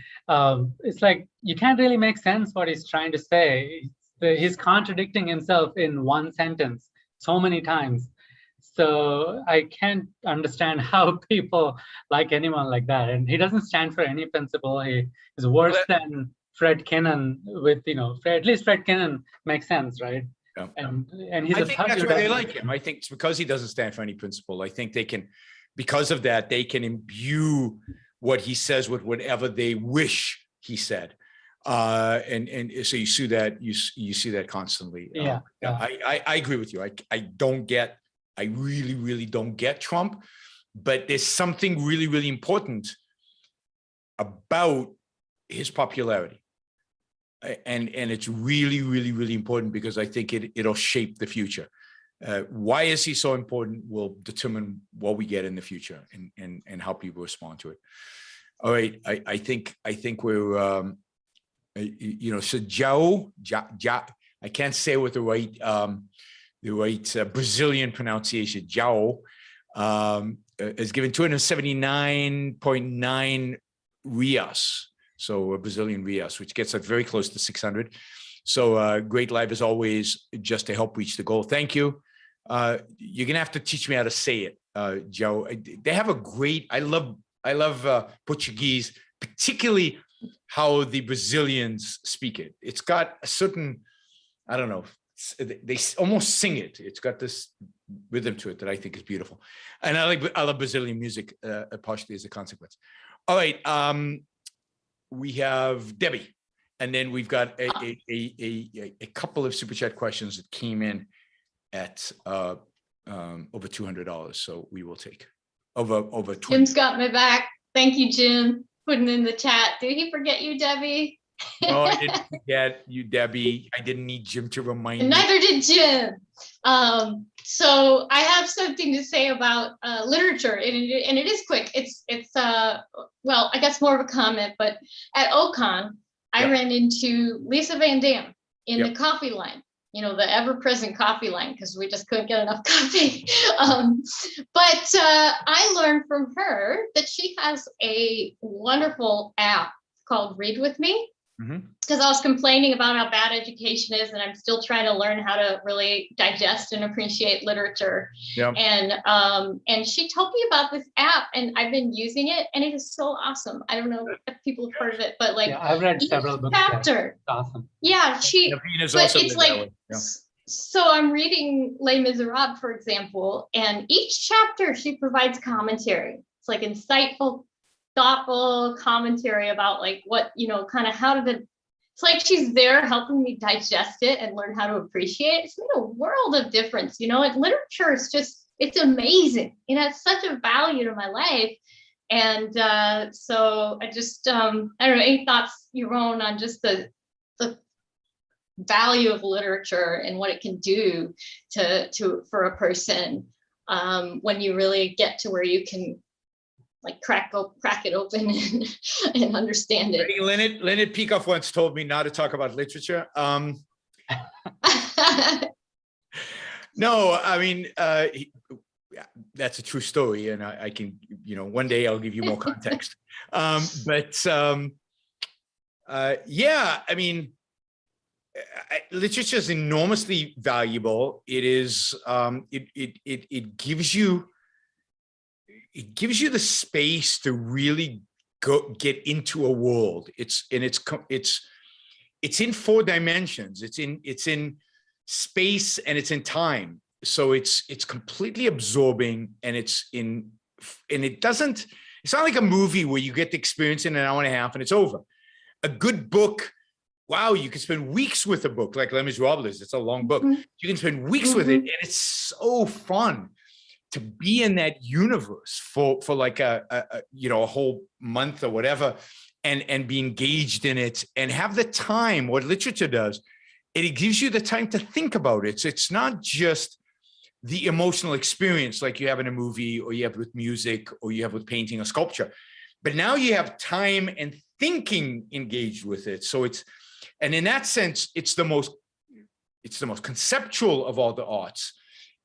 it's like you can't really make sense what he's trying to say. He's contradicting himself in one sentence so many times. So I can't understand how people like anyone like that. And he doesn't stand for any principle. He is worse than Fred Kinnan with, at least Fred Kinnan makes sense, right? Yeah. And he's I think that's why they like him. I think it's because he doesn't stand for any principle. I think they can. Because of that, they can imbue what he says with whatever they wish he said, and so you see that constantly. Yeah. I agree with you. I really don't get Trump, but there's something really important about his popularity, and it's really important because I think it'll shape the future. Why is he so important will determine what we get in the future and how people respond to it. All right, I think we're so Jao, I can't say it with the right Brazilian pronunciation. Jao is given 279.9 reais, so a Brazilian reais, which gets us very close to 600. So great live as always, just to help reach the goal. Thank you. You're gonna have to teach me how to say it, Joe. They have a great. I love Portuguese, particularly how the Brazilians speak it. It's got a certain, I don't know. They almost sing it. It's got this rhythm to it that I think is beautiful, and I love Brazilian music, partially as a consequence. All right, we have Debbie. And then we've got a couple of super chat questions that came in at over $200. So we will take over 20. Jim's got my back. Thank you, Jim. Putting in the chat. Did he forget you, Debbie? No, I didn't forget you, Debbie. I didn't need Jim to remind me. Neither did Jim. So I have something to say about literature, and it is quick. It's well, I guess more of a comment, but at Ocon, I ran into Lisa Van Dam in the coffee line. the ever-present coffee line, because we just couldn't get enough coffee. But I learned from her that she has a wonderful app called Read With Me, because I was complaining about how bad education is, and I'm still trying to learn how to really digest and appreciate literature. Yeah. And she told me about this app, and I've been using it, and it is so awesome. I don't know if people have heard of it, but like, Yeah, I've read several books. Chapter. It's awesome. Yeah, but it's like, yeah. so I'm reading Les Miserables, for example, and each chapter she provides commentary. It's like insightful, thoughtful commentary about like what, kind of how did it's like she's there helping me digest it and learn how to appreciate it. It's made a world of difference, and literature is just, it's amazing. It has such a value to my life. And so I just, I don't know, any thoughts, Yaron, on just the value of literature and what it can do for a person when you really get to where you can like crack it open and understand it. Leonard Peikoff once told me not to talk about literature. No, I mean, that's a true story, and I can, one day I'll give you more context. Yeah, I mean, literature is enormously valuable. It is, it gives you the space to really get into a world. It's in 4 dimensions. It's in space and it's in time. So it's completely absorbing, and it's not like a movie where you get the experience in an hour and a half and it's over. A good book, wow, you can spend weeks with a book like Les Miserables. It's a long book. You can spend weeks with it, and it's so fun to be in that universe for like a whole month or whatever, and be engaged in it and have the time. What literature does, it gives you the time to think about it. So it's not just the emotional experience like you have in a movie, or you have with music, or you have with painting or sculpture, but now you have time and thinking engaged with it. So and in that sense, it's the most conceptual of all the arts.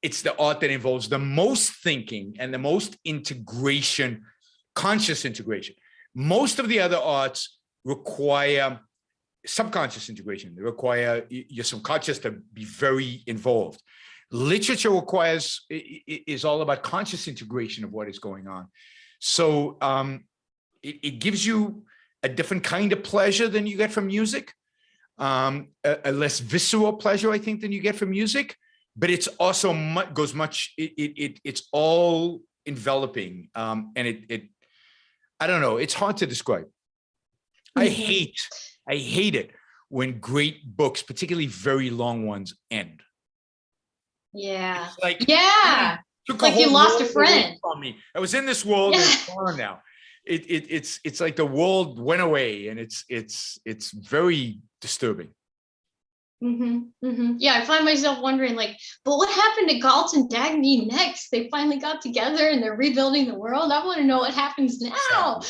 It's the art that involves the most thinking and the most integration, conscious integration. Most of the other arts require subconscious integration. They require your subconscious to be very involved. Literature is all about conscious integration of what is going on. So it gives you a different kind of pleasure than you get from music, a less visceral pleasure, I think, than you get from music. But it's also it's all enveloping, and I don't know, it's hard to describe. I hate it when great books, particularly very long ones, end. Yeah. It's like, yeah. Took like you lost a friend from me. I was in this world, and it's gone now. It's like the world went away, and it's very disturbing. Yeah, I find myself wondering, like, but what happened to Galt and Dagny next? They finally got together and they're rebuilding the world. I want to know what happens now.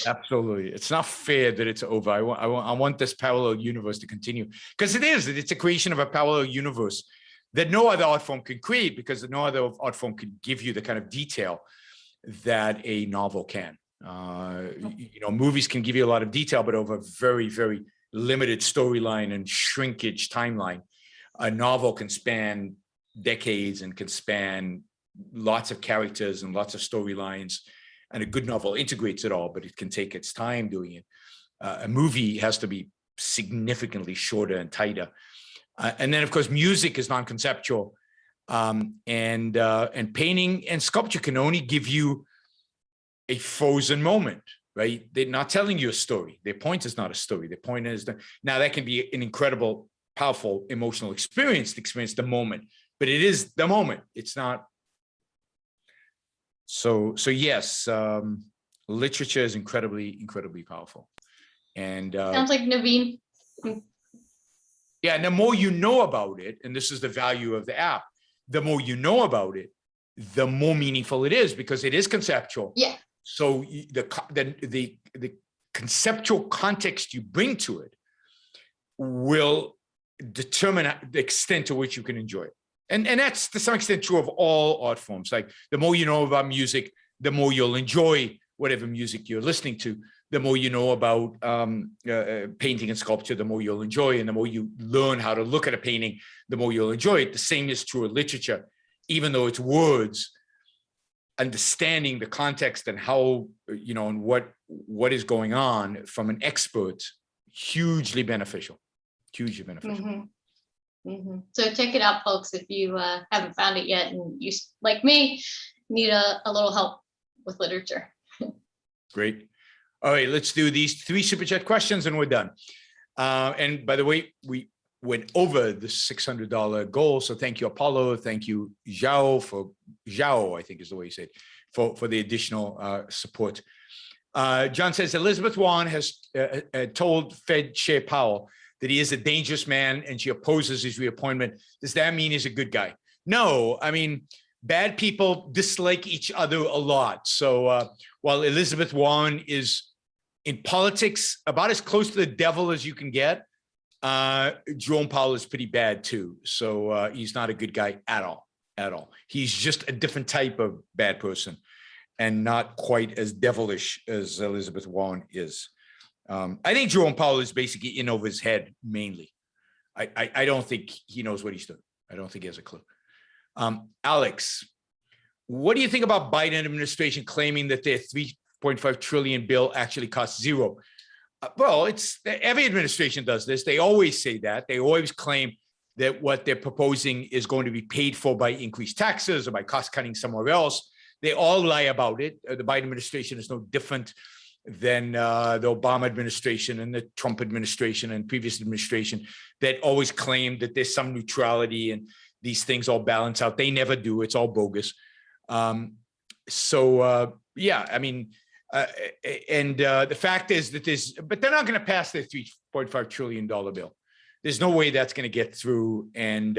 Absolutely. It's not fair that it's over. I want this parallel universe to continue, because it's a creation of a parallel universe that no other art form could create, because no other art form could give you the kind of detail that a novel can. Movies can give you a lot of detail, but over very, very limited storyline and shrinkage timeline. A novel can span decades and can span lots of characters and lots of storylines, and a good novel integrates it all, but it can take its time doing it. A movie has to be significantly shorter and tighter. And then, of course, music is non-conceptual, and painting and sculpture can only give you a frozen moment. Right? They're not telling you a story. Their point is not a story. Their point is now that can be an incredible, powerful emotional experience to experience the moment, but it is the moment. It's not. So yes, literature is incredibly, incredibly powerful. And sounds like Naveen. Yeah, and the more you know about it, and this is the value of the app, the more you know about it, the more meaningful it is, because it is conceptual. Yeah. So the conceptual context you bring to it will determine the extent to which you can enjoy it. And that's to some extent true of all art forms. Like the more you know about music, the more you'll enjoy whatever music you're listening to. The more you know about painting and sculpture, the more you'll enjoy. And the more you learn how to look at a painting, the more you'll enjoy it. The same is true of literature. Even though it's words, understanding the context and how, and what is going on from an expert, hugely beneficial. Hugely beneficial. Mm-hmm. Mm-hmm. So check it out, folks, if you haven't found it yet and you, like me, need a little help with literature. Great. All right, let's do these 3 super chat questions and we're done. And by the way, we went over the $600 goal. So thank you, Apollo. Thank you, Zhao, I think is the way you say it, for the additional support. John says, Elizabeth Warren has told Fed Chair Powell that he is a dangerous man and she opposes his reappointment. Does that mean he's a good guy? No, I mean, bad people dislike each other a lot. So while Elizabeth Warren is in politics about as close to the devil as you can get, Jerome Powell is pretty bad too. So he's not a good guy at all. He's just a different type of bad person and not quite as devilish as Elizabeth Warren is. I think Jerome Powell is basically in over his head mainly. I don't think he knows what he's doing. I don't think he has a clue. Alex, what do you think about Biden administration claiming that their $3.5 trillion bill actually costs zero? Well, every administration does this. They always say that. They always claim that what they're proposing is going to be paid for by increased taxes or by cost cutting somewhere else. They all lie about it. The Biden administration is no different than the Obama administration and the Trump administration and previous administration that always claimed that there's some neutrality and these things all balance out. They never do. It's all bogus. Yeah, I mean, the fact is that but they're not going to pass their $3.5 trillion bill. There's no way that's going to get through. And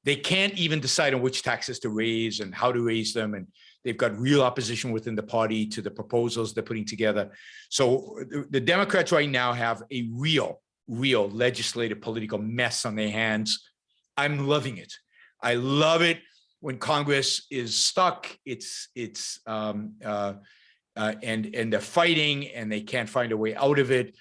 they can't even decide on which taxes to raise and how to raise them. And they've got real opposition within the party to the proposals they're putting together. So the Democrats right now have a real legislative political mess on their hands. I'm loving it. I love it when Congress is stuck. And they're fighting and they can't find a way out of it.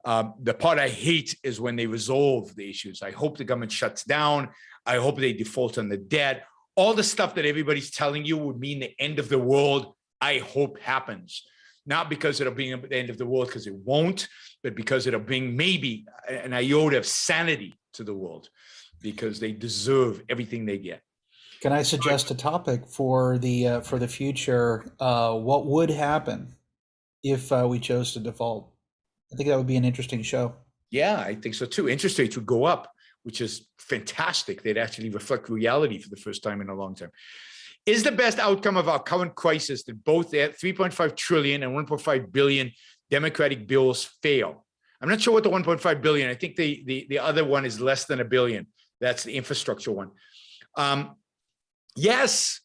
The part I hate is when they resolve the issues. I hope the government shuts down. I hope they default on the debt. All the stuff that everybody's telling you would mean the end of the world, I hope happens. Not because it'll be the end of the world, because it won't, but because it'll bring maybe an iota of sanity to the world, because they deserve everything they get. Can I suggest a topic for the future? What would happen if we chose to default? I think that would be an interesting show. Yeah, I think so too. Interest rates would go up, which is fantastic. They'd actually reflect reality for the first time in a long time. Is the best outcome of our current crisis that both the 3.5 trillion and 1.5 billion Democratic bills fail? I'm not sure what the 1.5 billion. I think the other one is less than $1 billion. That's the infrastructure one. Yes.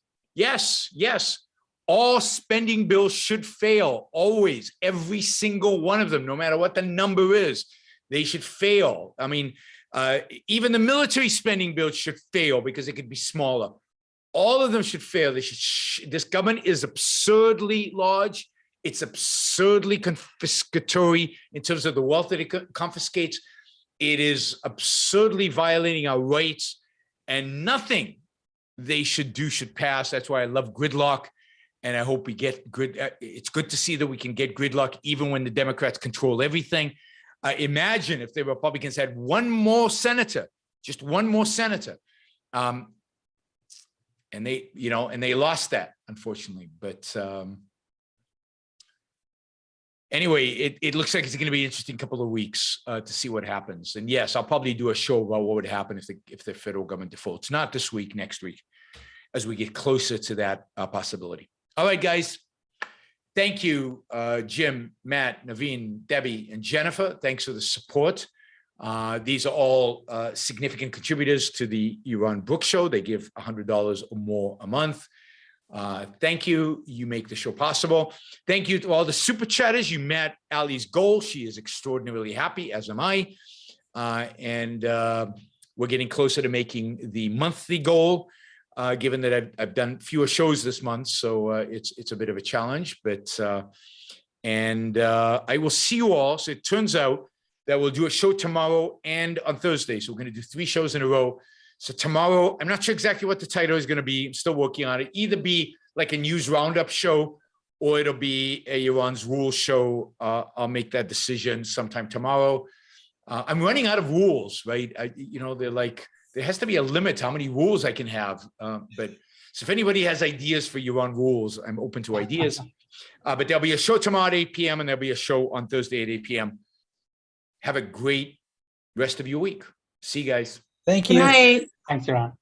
All spending bills should fail, always, every single one of them, no matter what the number is, they should fail. I mean, even the military spending bills should fail because it could be smaller. All of them should fail. They should. This government is absurdly large. It's absurdly confiscatory in terms of the wealth that it confiscates. It is absurdly violating our rights, and nothing they should do should pass. That's why I love gridlock. And I hope we get it's good to see that we can get gridlock even when the Democrats control everything. Imagine if the Republicans had one more senator, just one more senator. And they lost that, unfortunately. But anyway, it looks like it's going to be an interesting couple of weeks to see what happens. And yes, I'll probably do a show about what would happen if the federal government defaults. Not this week, next week, as we get closer to that possibility. All right, guys. Thank you, Jim, Matt, Naveen, Debbie, and Jennifer. Thanks for the support. These are all significant contributors to the Yaron Brook Show. They give $100 or more a month. Thank you. You make the show possible. Thank you to all the super chatters. You met Ali's goal. She is extraordinarily happy, as am I. We're getting closer to making the monthly goal, given that I've done fewer shows this month. So it's a bit of a challenge, but I will see you all. So it turns out that we'll do a show tomorrow and on Thursday. So we're going to do 3 shows in a row. So tomorrow, I'm not sure exactly what the title is going to be. I'm still working on it. Either be like a news roundup show, or it'll be a Yaron's Rules show. I'll make that decision sometime tomorrow. I'm running out of rules, right? They're like, there has to be a limit to how many rules I can have. But so if anybody has ideas for Yaron Rules, I'm open to ideas. But there'll be a show tomorrow at 8 p.m. and there'll be a show on Thursday at 8 p.m. Have a great rest of your week. See you guys. Thank Good you. night. Thanks, Yaron.